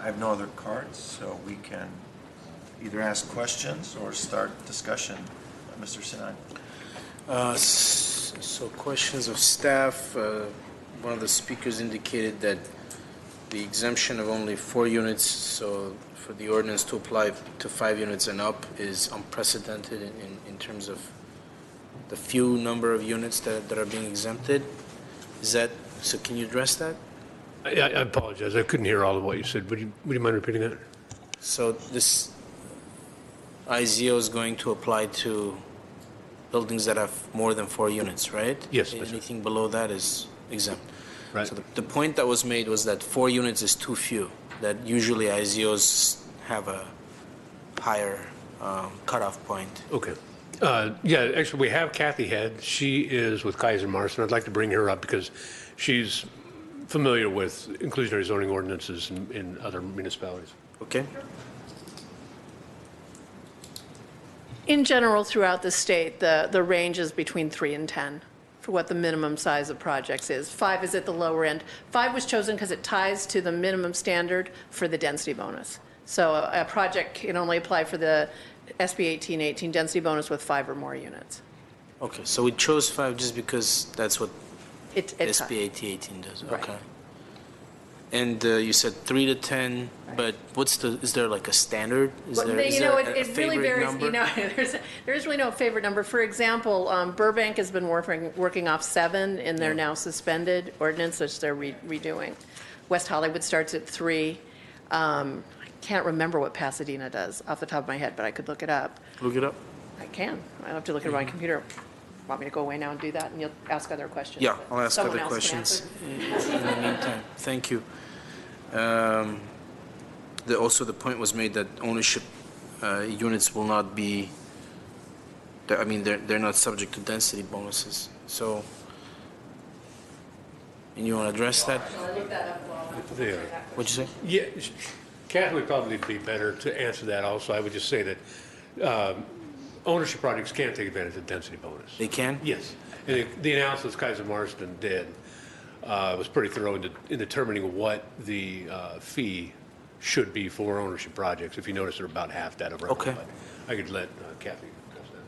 I have no other cards, so we can either ask questions or start discussion. Mr. Sinai. So questions of staff. One of the speakers indicated that the exemption of only 4 units, so for the ordinance to apply to 5 units and up, is unprecedented in terms of the few number of units that are being exempted. Is that, so can you address that? I apologize. I couldn't hear all of what you said. Would you mind repeating that? So this IZO is going to apply to buildings that have more than 4 units, right? Yes, that's right. Anything below that is exempt. Right. So the point that was made was that 4 units is too few, that usually IZOs have a higher cutoff point. Okay. Yeah, actually, we have Kathy Head. She is with Kaiser Marston. I'd like to bring her up because she's familiar with inclusionary zoning ordinances in other municipalities. Okay. In general, throughout the state, the range is between 3 and 10 for what the minimum size of projects is. 5 is at the lower end. 5 was chosen because it ties to the minimum standard for the density bonus. So a project can only apply for the SB 1818 density bonus with 5 or more units. Okay, so we chose 5 just because that's what It SB 1818 does. Right. Okay. And you said 3 to 10, but is there like a standard? Is Well, there it a really favorite varies. number? There's really no favorite number. For example, Burbank has been working off 7 in their now suspended ordinance, which they're redoing. West Hollywood starts at 3. I can't remember what Pasadena does off the top of my head, but I could look it up. Look it up. I can. I'll have to look at my computer. Want me to go away now and do that, and you'll ask other questions? Yeah, I'll ask Someone other else can questions answer. in the meantime. Thank you. Also, the point was made that ownership units will not be, I mean, they're not subject to density bonuses. So, and you want to address that? Shall I look that up while? What'd you say? Yeah, Kathy would probably be better to answer that also. I would just say that ownership projects can take advantage of the density bonus. They can? Yes. And the analysis Kaiser Marston did was pretty thorough in determining what the fee should be for ownership projects. If you notice, they're about half that of our. Okay. I could let Kathy address that.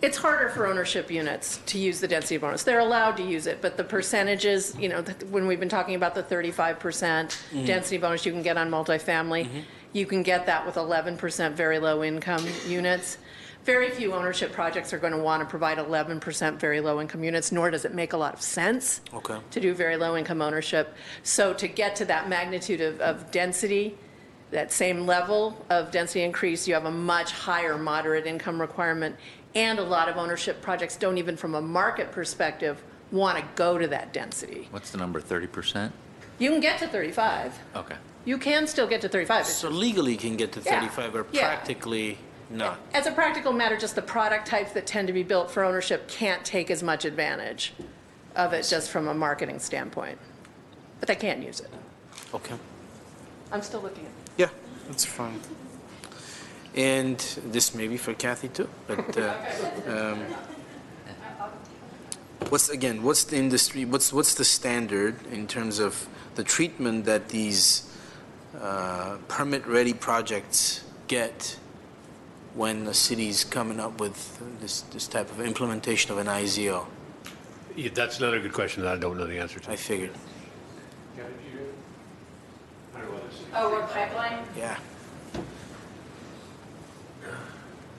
It's harder for ownership units to use the density bonus. They're allowed to use it, but the percentages, when we've been talking about the 35% density bonus you can get on multifamily, you can get that with 11% very low income units. Very few ownership projects are going to want to provide 11% very low income units, nor does it make a lot of sense to do very low income ownership. So to get to that magnitude of density, that same level of density increase, you have a much higher moderate income requirement. And a lot of ownership projects don't even from a market perspective want to go to that density. What's the number, 30%? You can get to 35. Okay. You can still get to 35. So legally you can get to 35, or practically not? As a practical matter, just the product types that tend to be built for ownership can't take as much advantage of it just from a marketing standpoint. But they can use it. Okay. I'm still looking at it. Yeah, that's fine. And this may be for Kathy too, but what's the industry, what's the standard in terms of the treatment that these permit-ready projects get when the city's coming up with this type of implementation of an IZO? Yeah, that's another good question that I don't know the answer to. I figured. Oh, we're pipeline? Yeah.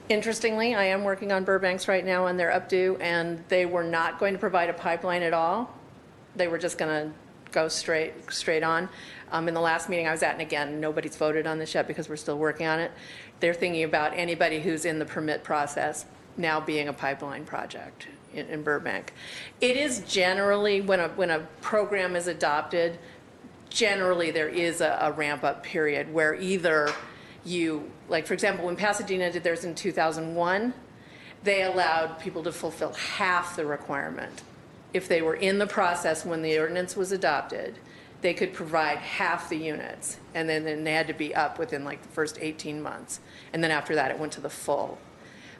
Interestingly, I am working on Burbank's right now, and they're updue, and they were not going to provide a pipeline at all. They were just going to go straight on. In the last meeting I was at, and again, nobody's voted on this yet because we're still working on it, they're thinking about anybody who's in the permit process now being a pipeline project in Burbank. It is generally, when a program is adopted, generally there is a ramp-up period where either you, like for example, when Pasadena did theirs in 2001, they allowed people to fulfill half the requirement. If they were in the process when the ordinance was adopted, they could provide half the units, and then they had to be up within like the first 18 months. And then after that, it went to the full.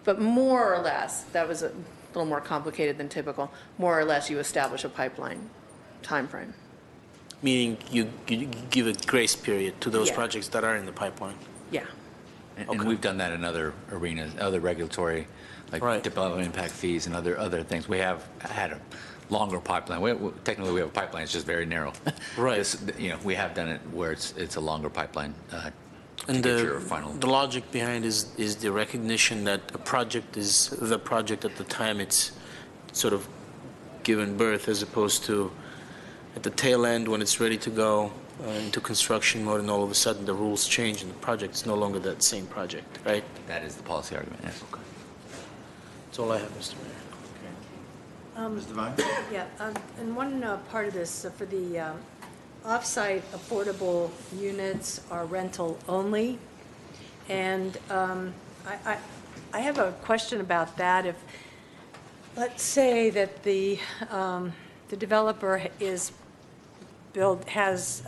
But more or less, that was a little more complicated than typical, more or less you establish a pipeline timeframe. Meaning you give a grace period to those Yeah. projects that are in the pipeline. Yeah. And we've done that in other arenas, other regulatory, like Right. development impact fees and other things. We have had a longer pipeline. Technically, we have a pipeline, it's just very narrow. Right. We have done it where it's a longer pipeline And to get your final. the logic behind is the recognition that a project is the project at the time it's sort of given birth, as opposed to at the tail end when it's ready to go into construction mode, and all of a sudden the rules change and the project is no longer that same project, right? That is the policy argument, yes. Okay. That's all I have, Mr. Mayor. Ms. Devine? Yeah, and one part of this, for the off-site affordable units are rental only. And I have a question about that. If, let's say that the developer has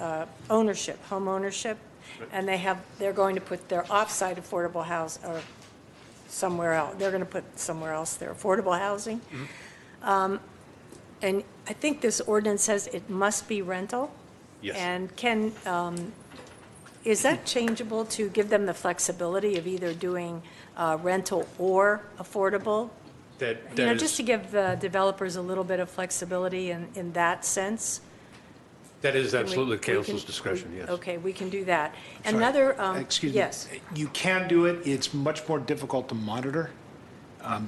ownership, home ownership, and they're going to put their off-site affordable house or somewhere else. They're going to put somewhere else their affordable housing. And I think this ordinance says it must be rental. Yes. And is that changeable to give them the flexibility of either doing rental or affordable? Just to give the developers a little bit of flexibility in that sense? That is absolutely We can- council's discretion, yes. Okay, we can do that. Sorry. Another, Excuse me. yes. You can do it. It's much more difficult to monitor,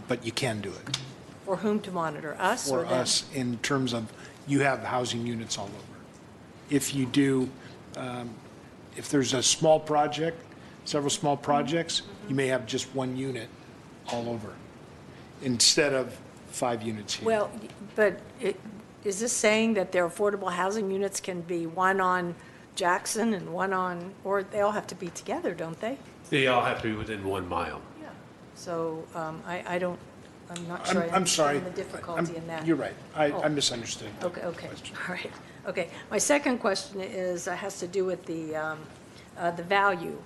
but you can do it. For whom to monitor, us or For them? us, in terms of, you have housing units all over. If you do, if there's a small project, several small projects, you may have just one unit all over, instead of 5 units here. Well, but is this saying that their affordable housing units can be one on Jackson and one on, or they all have to be together, don't they? They all have to be within 1 mile. Yeah. So I'm not sure I I'm sorry. understand the difficulty in that. You're right. I Oh. misunderstood. Okay, all right. Okay, my second question has to do with the value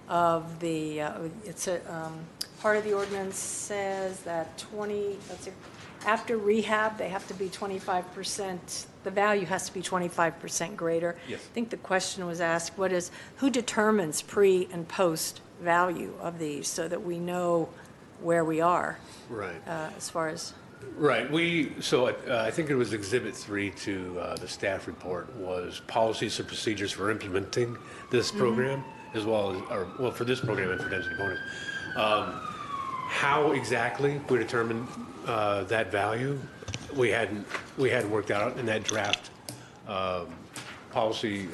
of the, it's a, part of the ordinance says that after rehab, they have to be 25%, the value has to be 25% greater. Yes. I think the question was asked, who determines pre and post value of these so that we know where we are? Right. As far as, Right. I think it was Exhibit 3 to the staff report was policies and procedures for implementing this program, as well as, for this program and for density bonus. How exactly we determine that value, we hadn't worked out in that draft policy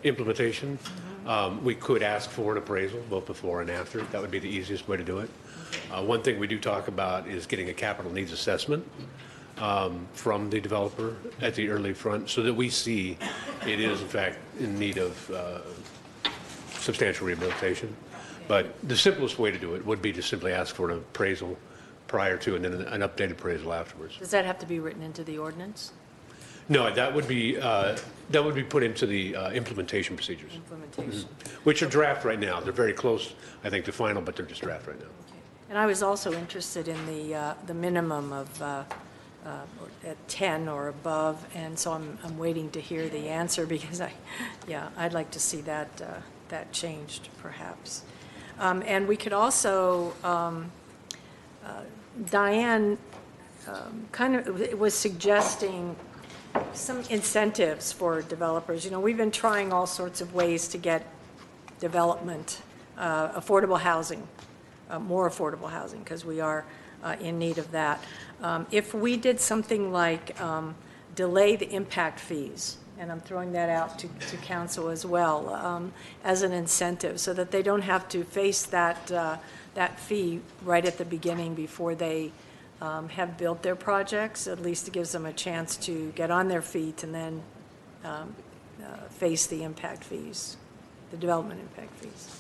implementation. We could ask for an appraisal, both before and after. That would be the easiest way to do it. One thing we do talk about is getting a capital needs assessment from the developer at the early front, so that we see it is in fact in need of substantial rehabilitation. But the simplest way to do it would be to simply ask for an appraisal prior to, and then an updated appraisal afterwards. does that have to be written into the ordinance? No, that would be put into the implementation procedures, Implementation. which are draft right now. They're very close, I think, to final, but they're just draft right now. And I was also interested in the minimum of at 10 or above, and so I'm waiting to hear the answer because I'd like to see that changed perhaps. And we could also, Diane kind of was suggesting some incentives for developers. You know, we've been trying all sorts of ways to get development, affordable housing more affordable housing, because we are in need of that. If we did something like delay the impact fees, and I'm throwing that out to council as well, as an incentive, so that they don't have to face that fee right at the beginning before they have built their projects. At least it gives them a chance to get on their feet and then face the impact fees, the development impact fees.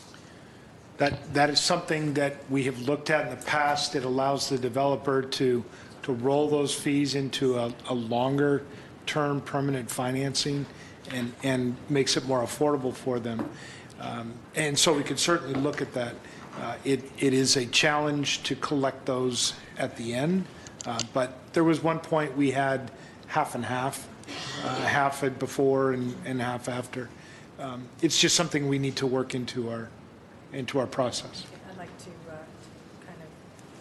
That is something that we have looked at in the past. It allows the developer to roll those fees into a longer-term permanent financing and makes it more affordable for them. And so we could certainly look at that. It is a challenge to collect those at the end, but there was one point we had half and half, half before and half after. It's just something we need to work into our process. I'd like to kind of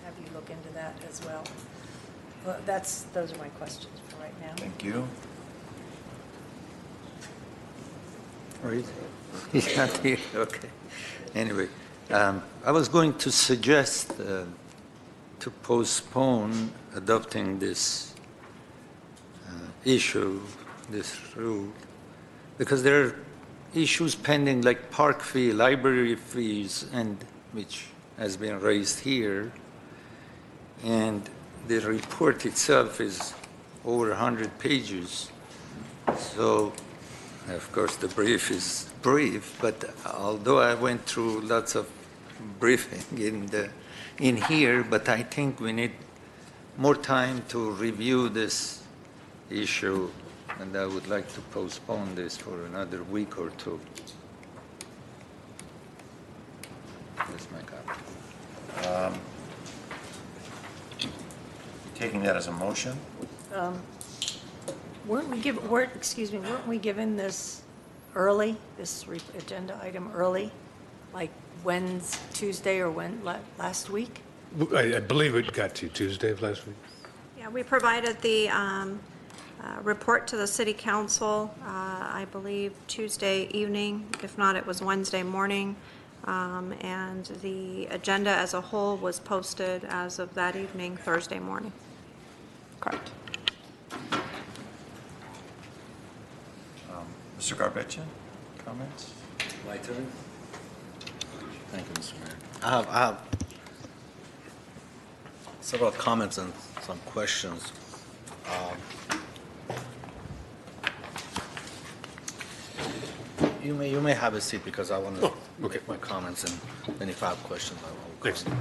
have you look into that as well. Well, those are my questions for right now. Thank you. Right. Okay. Anyway, I was going to suggest to postpone adopting this issue, this rule, because there are issues pending like park fee, library fees, and which has been raised here. And the report itself is over 100 pages. So, of course, the brief is brief, but although I went through lots of briefing in here, but I think we need more time to review this issue, and I would like to postpone this for another week or two. That's my comment. Taking that as a motion? Weren't we given this early, this agenda item early? Like Tuesday or last week? I believe it got to Tuesday of last week. Yeah, we provided the report to the city council, I believe Tuesday evening. If not, it was Wednesday morning. And the agenda as a whole was posted as of that evening, Thursday morning. Correct. Mr. Garbettian, comments? My turn. Thank you, Mr. Mayor. I have several comments and some questions. You may have a seat because I want to make my comments, and then if I have questions, I will come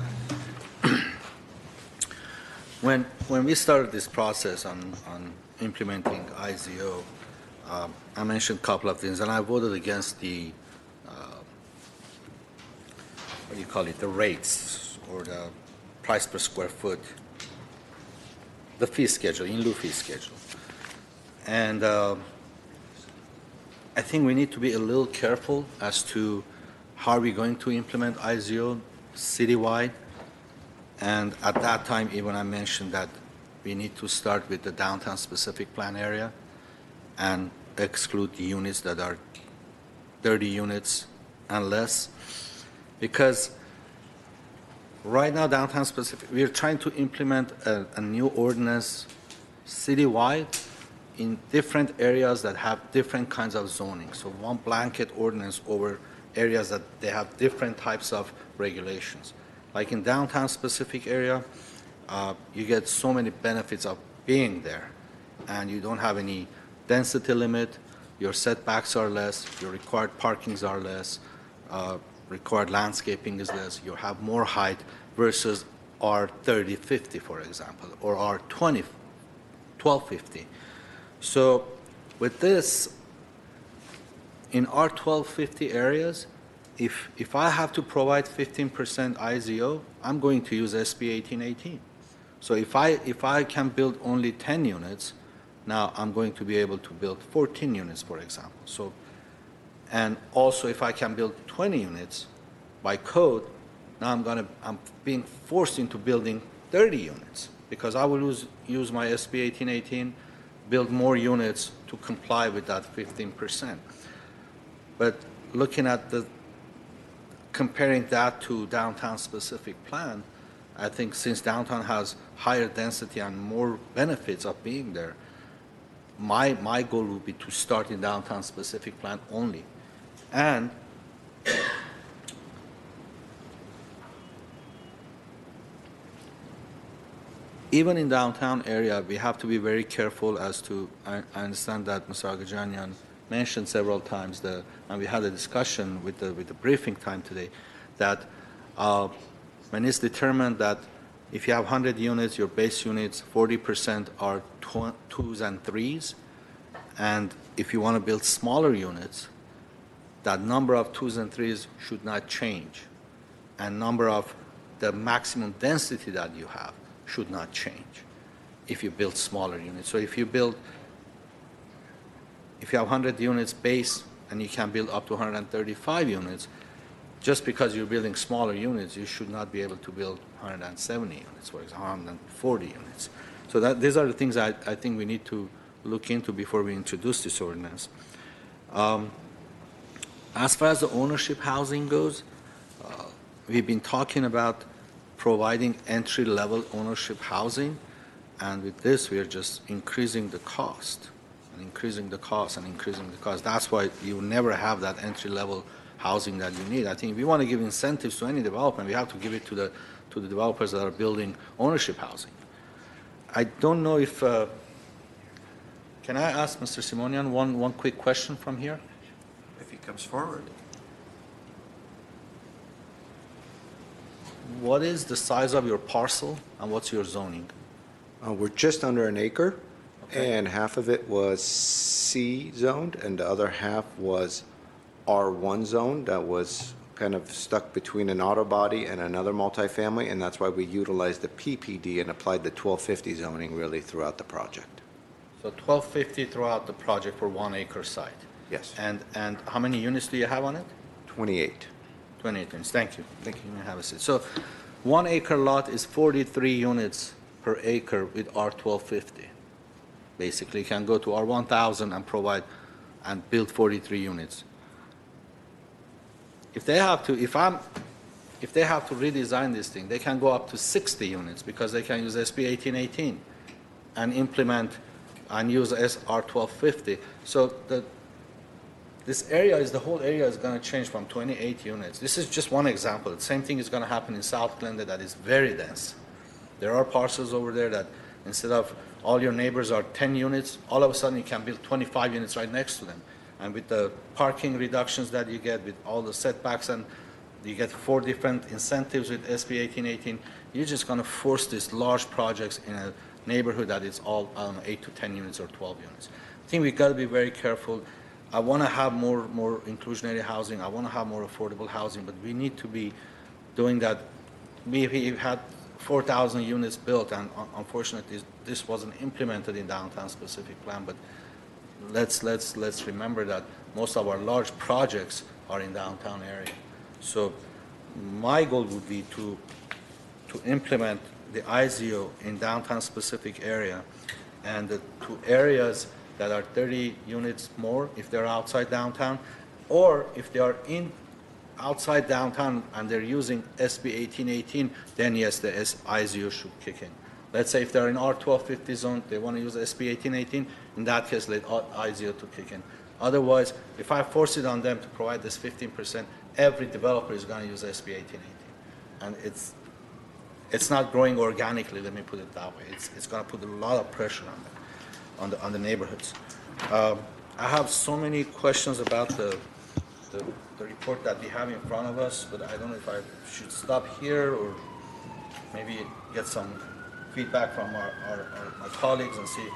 back. When we started this process on implementing IZO, I mentioned a couple of things, and I voted against the what do you call it, the rates or the price per square foot, the fee schedule, in lieu fee schedule. And I think we need to be a little careful as to how are we going to implement IZO citywide. And at that time, even I mentioned that we need to start with the downtown specific plan area and exclude the units that are 30 units and less. Because right now, downtown specific, we are trying to implement a new ordinance citywide in different areas that have different kinds of zoning. So one blanket ordinance over areas that they have different types of regulations. Like in downtown specific area, you get so many benefits of being there, and you don't have any density limit, your setbacks are less, your required parkings are less, required landscaping is less, you have more height versus R3050, for example, or R1250. So with this, in R1250 areas, if I have to provide 15% IZO, I'm going to use SB 1818. So if I can build only 10 units, now I'm going to be able to build 14 units, for example. So, and also if I can build 20 units by code, now I'm being forced into building 30 units because I will use my SB 1818, build more units to comply with that 15%. But looking at the comparing that to downtown specific plan, I think since downtown has higher density and more benefits of being there, my goal would be to start in downtown specific plan only. And even in downtown area, we have to be very careful as to, I understand that Mr. Agajanian mentioned several times, and we had a discussion with the briefing time today, that when it's determined that if you have 100 units, your base units, 40% are twos and threes, and if you want to build smaller units, that number of twos and threes should not change, and number of the maximum density that you have should not change if you build smaller units. So if you have 100 units base and you can build up to 135 units, just because you're building smaller units, you should not be able to build 170 units, for example, 140 units. So these are the things I think we need to look into before we introduce this ordinance. As far as the ownership housing goes, we've been talking about providing entry-level ownership housing, and with this, we are just increasing the cost, and increasing the cost, and increasing the cost. That's why you never have that entry-level housing that you need. I think if we want to give incentives to any development, we have to give it to the developers that are building ownership housing. I don't know if, can I ask Mr. Simonian one quick question from here? If he comes forward. What is the size of your parcel and what's your zoning? We're just under an acre, Okay. and half of it was C zoned, and the other half was R1 zone that was kind of stuck between an auto body and another multifamily, and that's why we utilized the PPD and applied the 1250 zoning really throughout the project. So 1250 throughout the project for 1 acre site. Yes. And how many units do you have on it? 28. 28 units. Thank you. Thank you. You may have a seat. So 1 acre lot is 43 units per acre with R1250. Basically, you can go to R1000 and provide and build 43 units. If they have to redesign this thing, they can go up to 60 units because they can use SB 1818 and implement and use SR1250. So the whole area is going to change from 28 units. This is just one example. The same thing is going to happen in South Glendale that is very dense. There are parcels over there that instead of all your neighbors are 10 units, all of a sudden you can build 25 units right next to them. And with the parking reductions that you get, with all the setbacks, and you get 4 different incentives with SB 1818, you're just going to force these large projects in a neighborhood that is all, I don't know, 8 to 10 units or 12 units. I think we've got to be very careful. I want to have more inclusionary housing. I want to have more affordable housing, but we need to be doing that. We've had 4,000 units built, and unfortunately, this wasn't implemented in downtown specific plan. But let's remember that most of our large projects are in downtown area. So my goal would be to implement the IZO in downtown specific area, and the 2 areas that are 30 units more if they're outside downtown, or if they are outside downtown and they're using SB 1818, then yes, the IZO should kick in. Let's say if they're in R1250 zone, they want to use SB 1818, in that case, let IZO to kick in. Otherwise, if I force it on them to provide this 15%, every developer is going to use SB 1818. And it's not growing organically, let me put it that way. It's going to put a lot of pressure on them, on the neighborhoods. I have so many questions about the report that we have in front of us, but I don't know if I should stop here or maybe get some feedback from my colleagues and see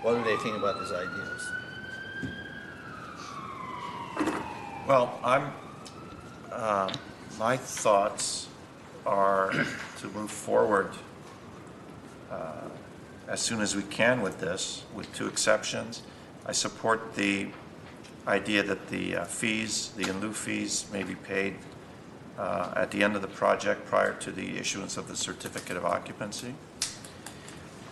what do they think about these ideas. Well, my thoughts are to move forward as soon as we can with this, with 2 exceptions. I support the idea that the fees, the in lieu fees, may be paid at the end of the project prior to the issuance of the certificate of occupancy.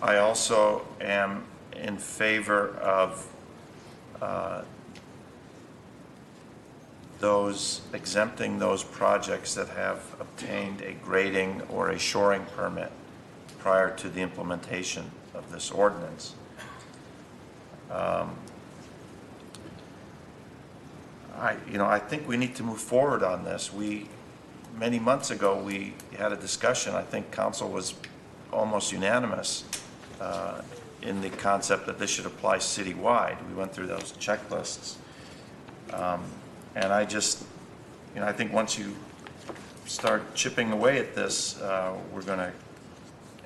I also am in favor of exempting those projects that have obtained a grading or a shoring permit prior to the implementation of this ordinance. I think we need to move forward on this. Many months ago, we had a discussion. I think council was almost unanimous in the concept that this should apply citywide. We went through those checklists. And I think once you start chipping away at this, we're going to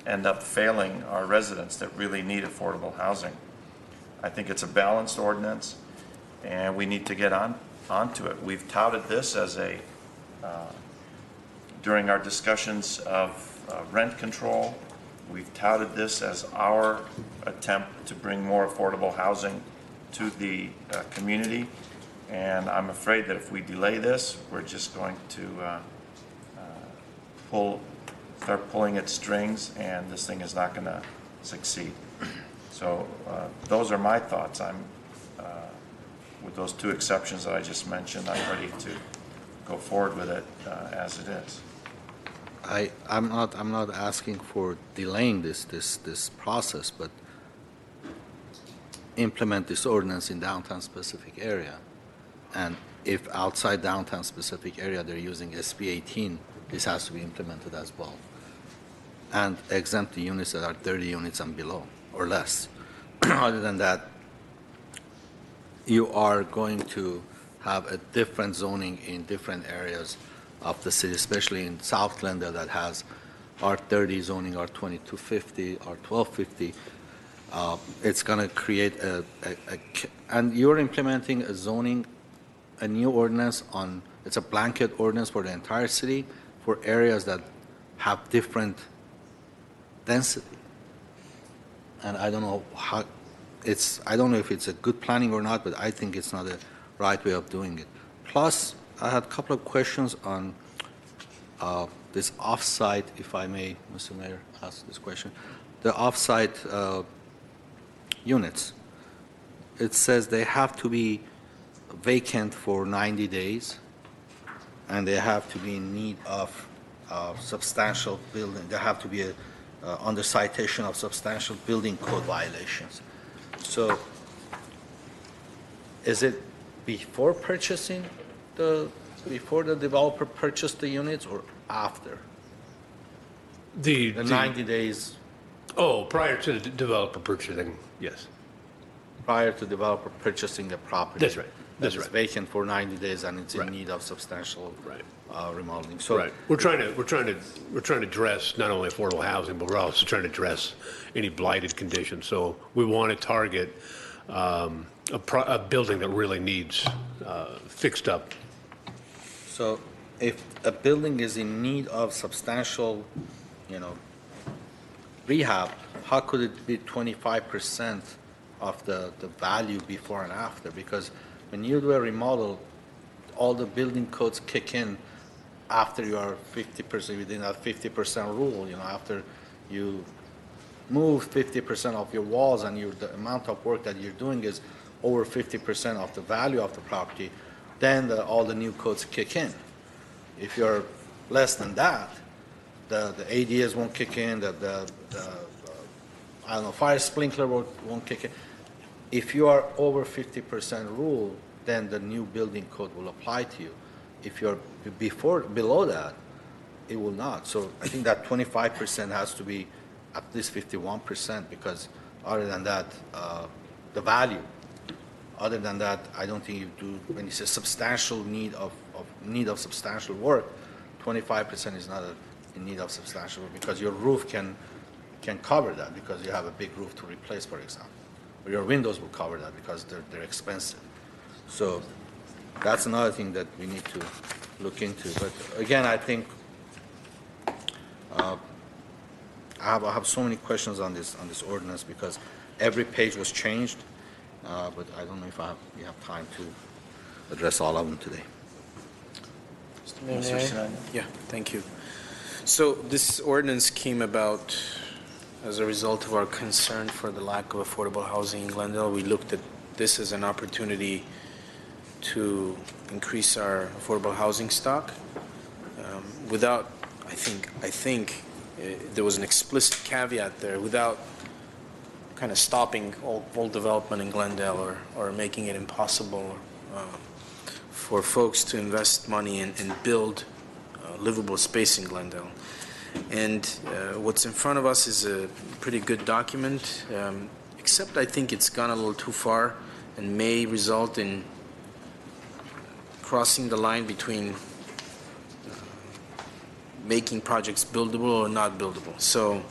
end up failing our residents that really need affordable housing. I think it's a balanced ordinance, and we need to get onto it. We've touted this as during our discussions of rent control, we've touted this as our attempt to bring more affordable housing to the community. And I'm afraid that if we delay this, we're just going to start pulling at strings, and this thing is not going to succeed. So those are my thoughts. With those two exceptions that I just mentioned, I'm ready to go forward with it as it is. I'm not asking for delaying this process, but implement this ordinance in downtown specific area. And if outside downtown specific area they're using SB 18, this has to be implemented as well. And exempt the units that are 30 units and below or less. Other than that, you are going to have a different zoning in different areas of the city, especially in South Glendale that has R30 zoning, R2250, R1250. It's going to create and you're implementing a new ordinance it's a blanket ordinance for the entire city for areas that have different density. And I don't know I don't know if it's a good planning or not, but I think it's not a right way of doing it. Plus, I had a couple of questions on this off-site, if I may, Mr. Mayor, ask this question. The off-site units, it says they have to be vacant for 90 days, and they have to be in need of substantial building. They have to be under citation of substantial building code violations. So is it before purchasing before the developer purchased the units or after? The 90 days? Oh, prior to the developer purchasing, yes. Prior to developer purchasing the property. That's right. That's It's right. vacant for 90 days and it's in need of substantial remodeling. So Right. We're trying to address not only affordable housing, but we're also trying to address any blighted conditions. So we want to target a building that really needs fixed up. So if a building is in need of substantial, rehab, how could it be 25% of the value before and after? Because when you do a remodel, all the building codes kick in after you are 50%, within that 50% rule, after you move 50% of your walls and the amount of work that you're doing is over 50% of the value of the property, then all the new codes kick in. If you're less than that, the ADAs won't kick in, fire sprinkler won't kick in. If you are over 50% rule, then the new building code will apply to you. If you're below that, it will not. So I think that 25% has to be at least 51%, because other than that, the value. Other than that, I don't think you do. When you say substantial need of substantial work, 25% is not in need of substantial work, because your roof can cover that because you have a big roof to replace, for example. Or your windows will cover that because they're expensive. So that's another thing that we need to look into. But again, I think I have so many questions on this ordinance because every page was changed. But I don't know if we have time to address all of them today. Mr. Mayor? Yeah, thank you. So this ordinance came about as a result of our concern for the lack of affordable housing in Glendale. We looked at this as an opportunity to increase our affordable housing stock without, I think there was an explicit caveat there, without kind of stopping all development in Glendale or making it impossible for folks to invest money and build livable space in Glendale. And what's in front of us is a pretty good document, except I think it's gone a little too far and may result in crossing the line between making projects buildable or not buildable. So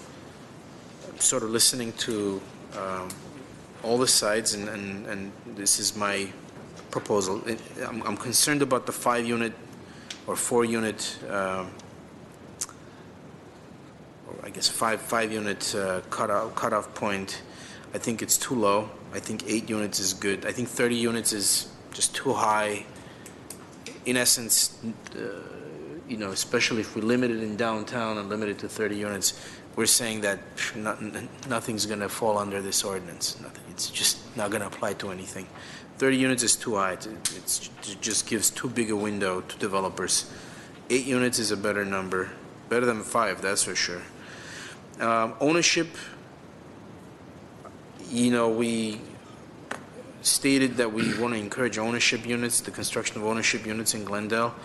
I'm sort of listening to all the sides, and this is my proposal. I'm concerned about the 5-unit or 4-unit, or I guess 5-unit cutoff point. I think it's too low. I think 8 units is good. I think 30 units is just too high. In essence, especially if we limit it in downtown and limit it to 30 units, we're saying that nothing's going to fall under this ordinance. Nothing. It's just not going to apply to anything. 30 units is too high. It just gives too big a window to developers. 8 units is a better number, better than 5, that's for sure. Ownership, we stated that we want to encourage ownership units, the construction of ownership units in Glendale,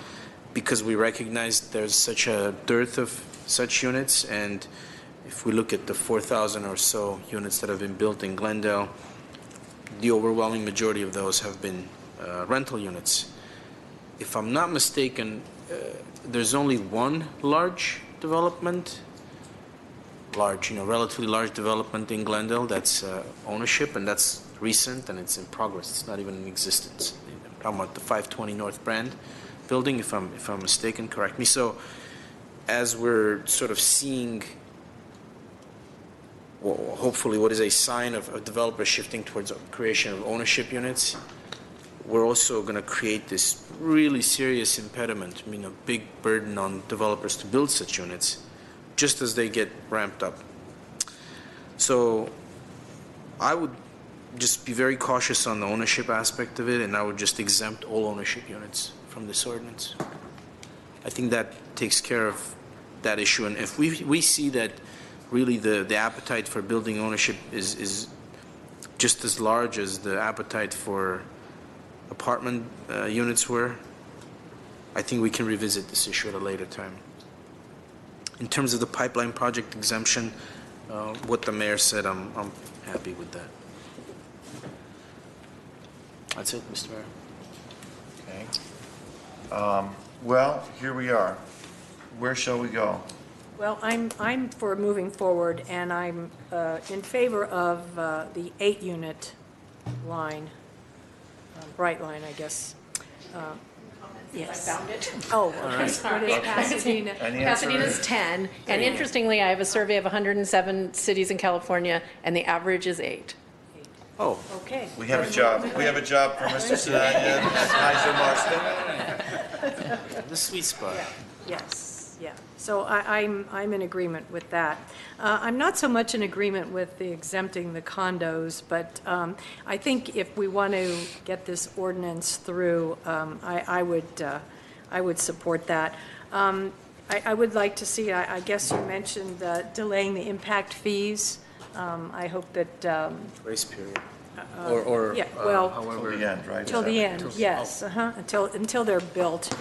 because we recognize there's such a dearth of such units. And if we look at the 4,000 or so units that have been built in Glendale, the overwhelming majority of those have been rental units. If I'm not mistaken, there's only one large development, relatively large development in Glendale that's ownership, and that's recent and it's in progress. It's not even in existence. I'm talking about the 520 North Brand building, if I'm mistaken, correct me. So as we're sort of seeing, well, hopefully what is a sign of developers shifting towards creation of ownership units, we're also going to create this really serious impediment, a big burden on developers to build such units just as they get ramped up. So I would just be very cautious on the ownership aspect of it, and I would just exempt all ownership units from this ordinance. I think that takes care of that issue. And if we see that really the appetite for building ownership is just as large as the appetite for apartment units were, I think we can revisit this issue at a later time. In terms of the pipeline project exemption, what the mayor said, I'm happy with that. That's it, Mr. Mayor. Okay. Well, here we are. Where shall we go? Well, I'm for moving forward, and I'm in favor of the 8-unit line, bright line, I guess. Yes. I found it. Oh, Okay, sorry. Pasadena. Any answer? Pasadena's 10, and interestingly, I have a survey of 107 cities in California, and the average is 8. Oh. Okay. We have a job. We have a job for Mr. Sinania at Kaiser Marston. The sweet spot. Yes, yeah. So I'm in agreement with that. I'm not so much in agreement with the exempting the condos, but I think if we want to get this ordinance through, I would support that. I would like to see, I guess you mentioned delaying the impact fees. I hope that. Grace period. Yeah, well. However. Till the end, right? Till the end, Till- yes, until they're built,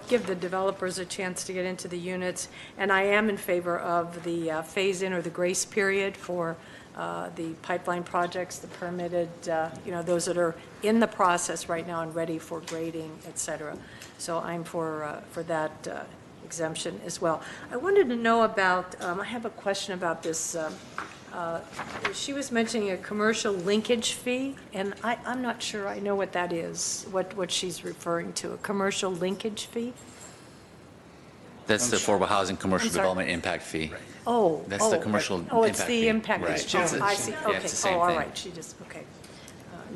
give the developers a chance to get into the units. And I am in favor of the phase-in or the grace period for the pipeline projects, the permitted, those that are in the process right now and ready for grading, et cetera. So I'm for that exemption as well. I wanted to know about, I have a question about this. She was mentioning a commercial linkage fee, and I'm not sure I know what that is, what she's referring to, a commercial linkage fee? That's the affordable housing commercial I'm sorry. development impact fee. Oh. That's the oh, commercial right. Oh, it's impact the fee. impact. Right. fee. It's Oh, a- I see, yeah, okay. it's the same Oh, all thing. right, she just, okay.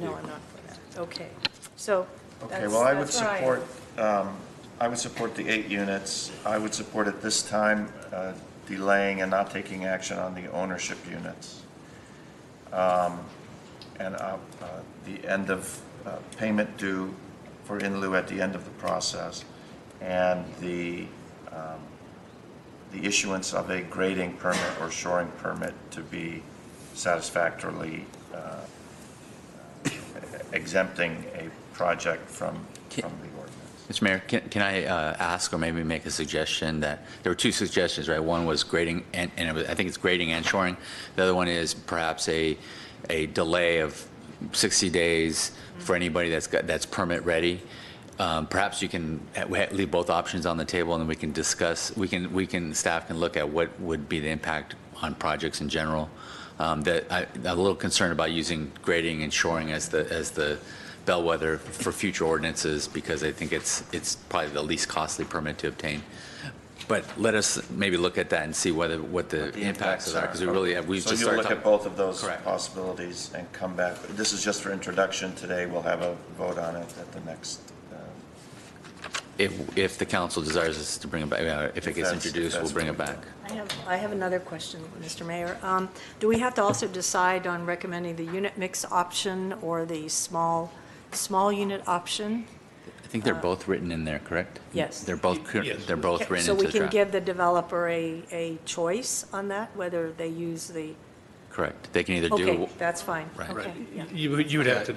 No, I'm not for that, okay. So, Okay, well, I would that's where I am. support, I would support the 8 units. I would support at this time delaying and not taking action on the ownership units. And the end of payment due for in lieu at the end of the process, and the issuance of a grading permit or shoring permit to be satisfactorily exempting a project from the ordinance. Mr. Mayor, can I ask or maybe make a suggestion that there were two suggestions, right? One was grading, and I think it's grading and shoring. The other one is perhaps a delay of 60 days for anybody that's permit ready. Perhaps you can leave both options on the table, and then we can discuss. Staff can look at what would be the impact on projects in general. I'm a little concerned about using grading and shoring as the bellwether for future ordinances, because I think it's probably the least costly permit to obtain. But let us maybe look at that and see what the impacts are, because we've So just you'll started look talking. at both of those Correct. possibilities and come back. This is just for introduction today. We'll have a vote on it at the next. If the council desires us to bring it back, if it gets introduced, we'll bring it back. I have another question, Mr. Mayor. Do we have to also decide on recommending the unit mix option or the small unit option? I think they're both written in there, correct? Yes. They're both written So into we the can draft. give the developer a choice on that, whether they use the, Correct. They can either do. okay, that's fine. Right. Okay, yeah. You would have to,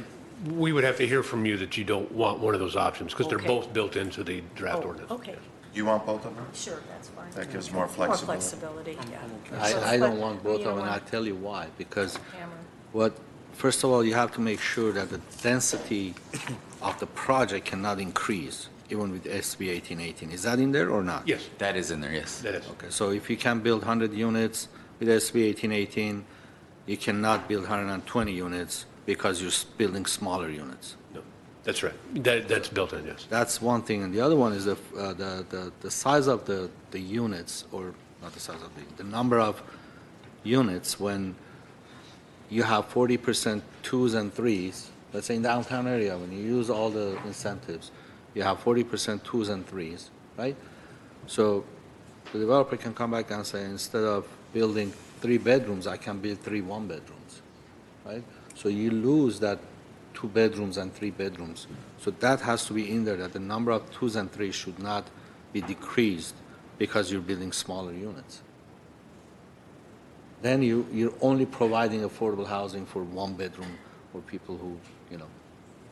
we would have to hear from you that you don't want one of those options, because they're Okay. both built into the draft Oh, ordinance. okay, You want both of them? sure, that's fine. That gives more flexibility. Yeah. I don't want both You of don't them, and I'll want- tell you why. Because Hammer. first of all, you have to make sure that the density of the project cannot increase, even with SB 1818. Is that in there or not? Yes, That is in there, yes. that is. Okay, so if you can build 100 units with SB 1818, you cannot build 120 units because you're building smaller units. No, that's right. That's built in, yes. That's one thing, and the other one is the size of the units, or not the size of the number of units when you have 40% twos and threes. Let's say in downtown area, when you use all the incentives, you have 40% twos and threes, right? So the developer can come back and say, instead of building 3 bedrooms, I can build 3 one-bedrooms, right? So you lose that 2 bedrooms and 3 bedrooms. So that has to be in there, that the number of twos and threes should not be decreased because you're building smaller units. Then you're only providing affordable housing for 1 bedroom for people who,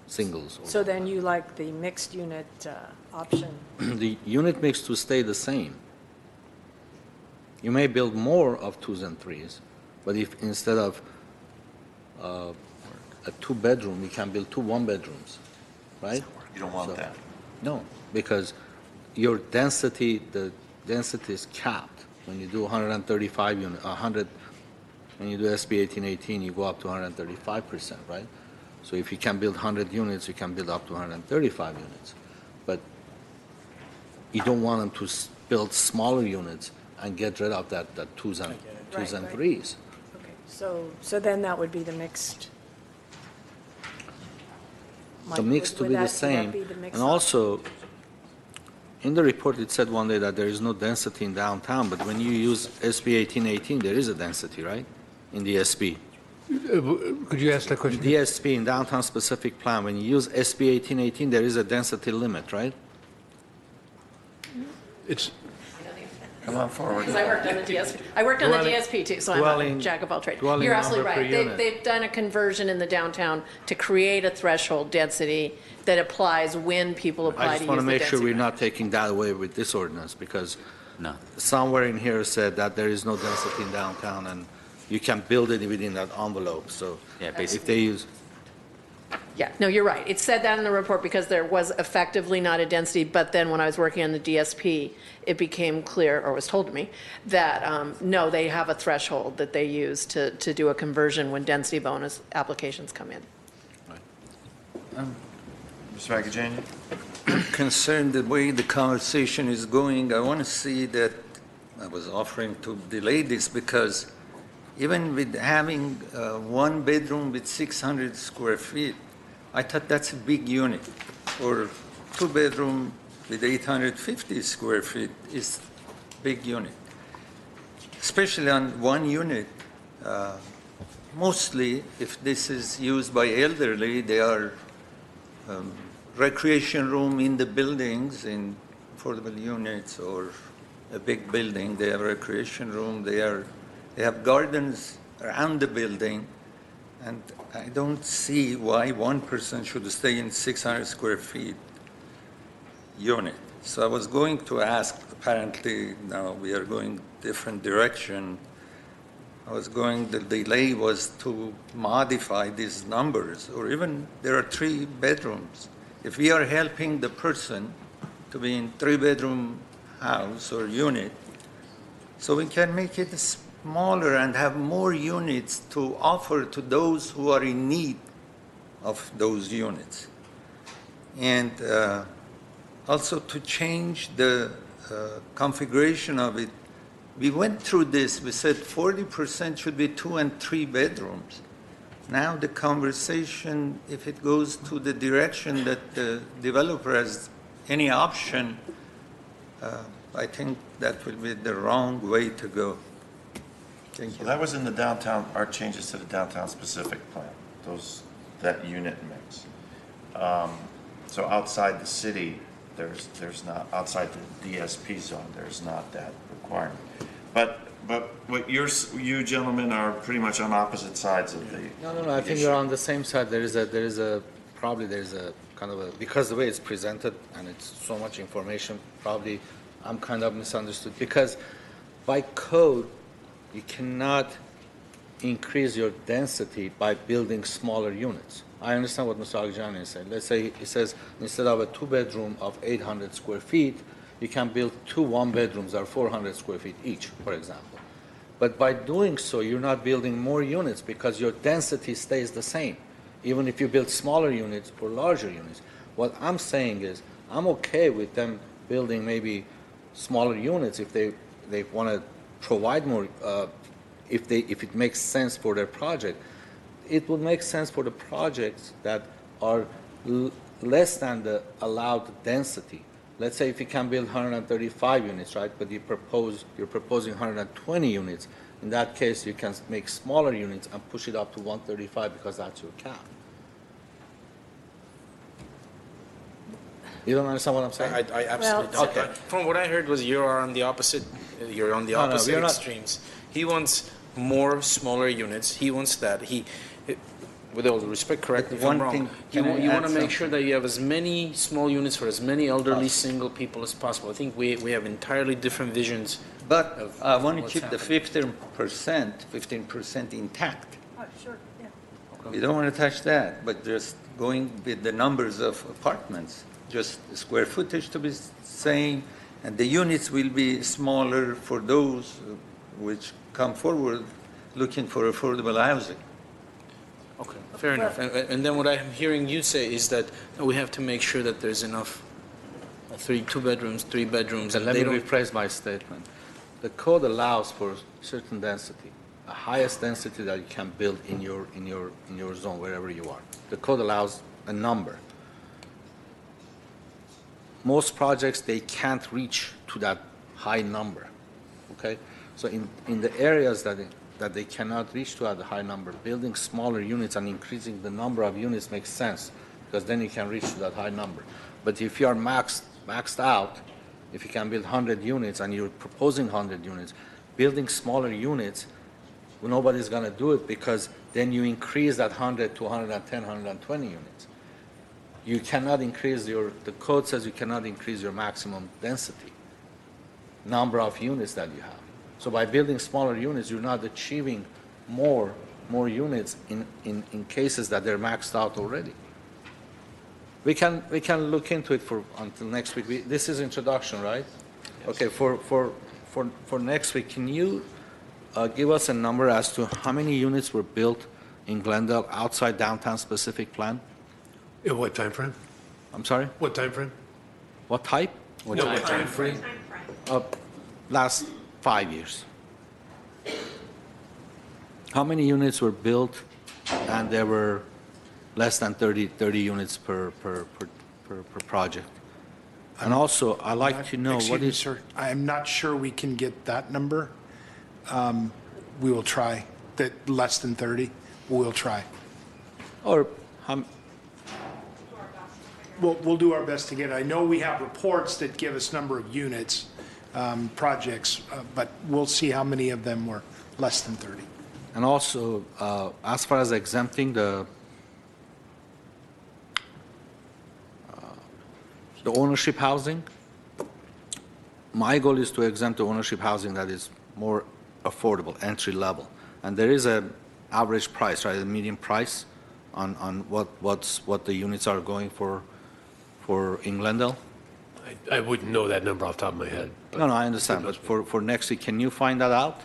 singles. So then you like the mixed unit option? The unit mix to stay the same. You may build more of twos and threes, but if instead of a 2-bedroom, you can build 2 one-bedrooms, right? You don't want that. No, because your density, the density is capped. When you do 135 unit, 100, when you do SB 1818, you go up to 135%, right? So if you can build 100 units, you can build up to 135 units. But you don't want them to build smaller units and get rid of that twos and Right. threes. Okay, so then that would be the mixed. The mix to Would be the that same. be the mixed And also, in the report, it said one day that there is no density in downtown, but when you use SB 1818, there is a density, right? In the SB. Could you ask that question? DSP in downtown specific plan, when you use SB 1818, there is a density limit, right? It's, Come on forward. Because I worked on the DSP. I worked on the Dwelling- DSP too, so I'm a dwelling- jack of all trades. dwelling You're absolutely number per right. unit. They've done a conversion in the downtown to create a threshold density that applies when people apply I to just use want the to make sure density. we're not taking that away with this ordinance, because No. somewhere in here said that there is no density in downtown, and you can build it within that envelope, so Yeah, if they use, Yeah, no, you're right. It said that in the report because there was effectively not a density, but then when I was working on the DSP, it became clear, or was told to me, that, no, they have a threshold that they use to do a conversion when density bonus applications come in. Mr. Magajanian? I'm concerned the way the conversation is going. I want to see that, I was offering to delay this because even with having 1 bedroom with 600 square feet, I thought that's a big unit. Or 2 bedroom with 850 square feet is big unit. Especially on 1 unit, mostly if this is used by elderly, they are recreation room in the buildings, in affordable units or a big building, they have recreation room, they have gardens around the building, and I don't see why one person should stay in 600 square feet unit. So I was going to ask, apparently now we are going different direction. The delay was to modify these numbers, or even there are 3 bedrooms. If we are helping the person to be in 3-bedroom house or unit, so we can make it smaller and have more units to offer to those who are in need of those units. And also to change the configuration of it. We went through this, we said 40% should be 2 and 3 bedrooms. Now the conversation, if it goes to the direction that the developer has any option, I think that will be the wrong way to go. Thank you. So that was in the downtown, our changes to the downtown specific plan, that unit mix. So outside the city, there's not, outside the DSP zone, there's not that requirement. But what you gentlemen are pretty much on opposite sides of the No, I think issue. we're on the same side. There's a kind of a, because the way it's presented and it's so much information, probably I'm kind of misunderstood. Because by code, you cannot increase your density by building smaller units. I understand what Mr. Alexandrian is saying. Let's say he says instead of a 2-bedroom of 800 square feet, you can build 2 1-bedrooms that are 400 square feet each, for example. But by doing so, you're not building more units because your density stays the same, even if you build smaller units or larger units. What I'm saying is I'm okay with them building maybe smaller units if they want to provide more, if it makes sense for their project. It would make sense for the projects that are less than the allowed density. Let's say if you can build 135 units, right, but you're proposing 120 units, in that case you can make smaller units and push it up to 135 because that's your cap. You don't understand what I'm saying? I absolutely don't. okay. From what I heard was you're on the opposite we're not. extremes. He wants more smaller units. He wants that. With all due respect, correct me if I'm wrong, you want to make sure that you have as many small units for as many elderly single people as possible. I think we have entirely different visions. But of I want to what's keep happening. the 15% intact. Oh, sure, yeah. We don't want to touch that, but just going with the numbers of apartments, just the square footage to be same, and the units will be smaller for those which come forward looking for affordable housing. Okay, fair enough. And then what I'm hearing you say is that we have to make sure that there's enough 2 bedrooms, 3 bedrooms. And let me rephrase my statement. The code allows for certain density, the highest density that you can build in your zone, wherever you are. The code allows a number. Most projects, they can't reach to that high number, okay? So in the areas that they cannot reach to at a high number, building smaller units and increasing the number of units makes sense, because then you can reach to that high number. But if you are maxed out, if you can build 100 units and you're proposing 100 units, building smaller units, well, nobody's going to do it, because then you increase that 100 to 110, 120 units. You cannot increase the code says you cannot increase your maximum density, number of units that you have. So by building smaller units, you're not achieving more units in cases that they're maxed out already. We can look into it until next week. This is introduction, right? Yes. Okay. For next week, can you give us a number as to how many units were built in Glendale outside downtown specific plan? In what time frame? I'm sorry? What time frame? What type? What time frame? Last 5 years. How many units were built and there were less than 30 units per project? And also, I'd like to know Excuse what me, is... sir, I am not sure we can get that number. We will try, that less than 30, we'll try. Or how... we'll do our best to get it. I know we have reports that give us number of units, projects, but we'll see how many of them were less than 30. And also, as far as exempting the ownership housing, my goal is to exempt the ownership housing that is more affordable, entry level. And there is a average price, right, a median price on what the units are going for in Glendale? I wouldn't know that number off the top of my head. but- No, I understand, but for next week, can you find that out?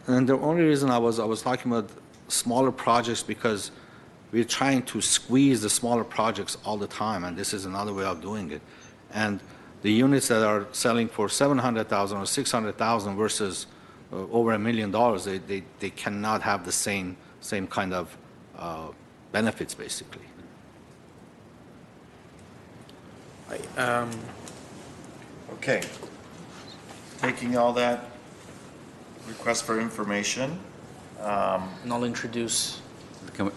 And the only reason I was talking about smaller projects because we're trying to squeeze the smaller projects all the time, and this is another way of doing it. And the units that are selling for $700,000 or $600,000 versus over $1 million, they cannot have the same kind of benefits, basically. Okay. Taking all that request for information, And I'll introduce, Can we-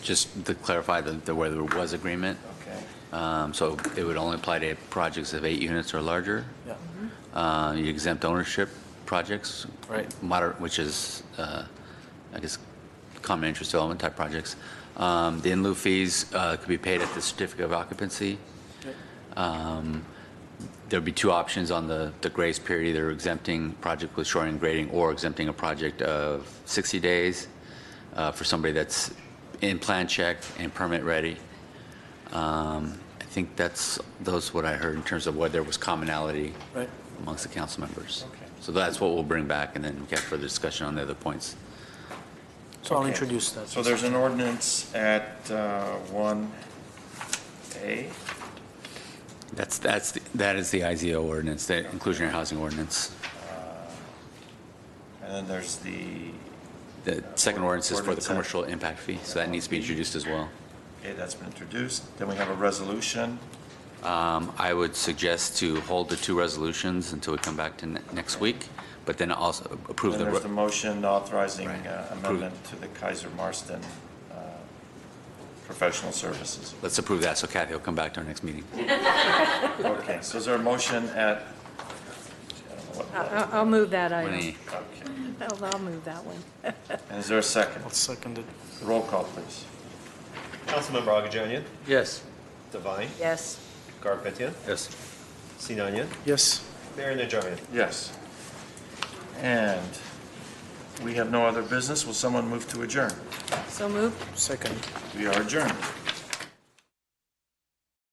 Just to clarify where there was agreement, okay. so it would only apply to projects of 8 units or larger. yeah, You exempt ownership projects. Right. Moderate, which is, I guess, common interest development type projects. The in lieu fees could be paid at the certificate of occupancy. There'd be 2 options on the grace period, either exempting project with shoring and grading or exempting a project of 60 days for somebody that's in plan check and permit ready. I think those what I heard in terms of whether there was commonality right. amongst the council members. Okay. So that's what we'll bring back, and then we can have further discussion on the other points. So I'll Okay. introduce that. So there's an ordinance at 1A. That is the IZO ordinance, the inclusionary housing ordinance. And then there's The second ordinance is for the Ordinance. commercial impact fee, so that needs to be introduced as well. okay, that's been introduced. Then we have a resolution. I would suggest to hold the 2 resolutions until we come back to next week, but then also approve Then the. there's the motion authorizing Right. amendment to the Kaiser Marston professional services. Let's approve that, so Kathy will come back to our next meeting. Okay, so is there a motion at? I'll move that item. Twenty- Okay. I'll move that one. And is there a second? I'll second it. Roll call, please. Councilmember Agajanian, Yes. Devine, Yes. Garpetian, Yes. Sinanian, Yes. Mayor Najarian. Yes. And we have no other business. Will someone move to adjourn? So moved. Second. We are adjourned.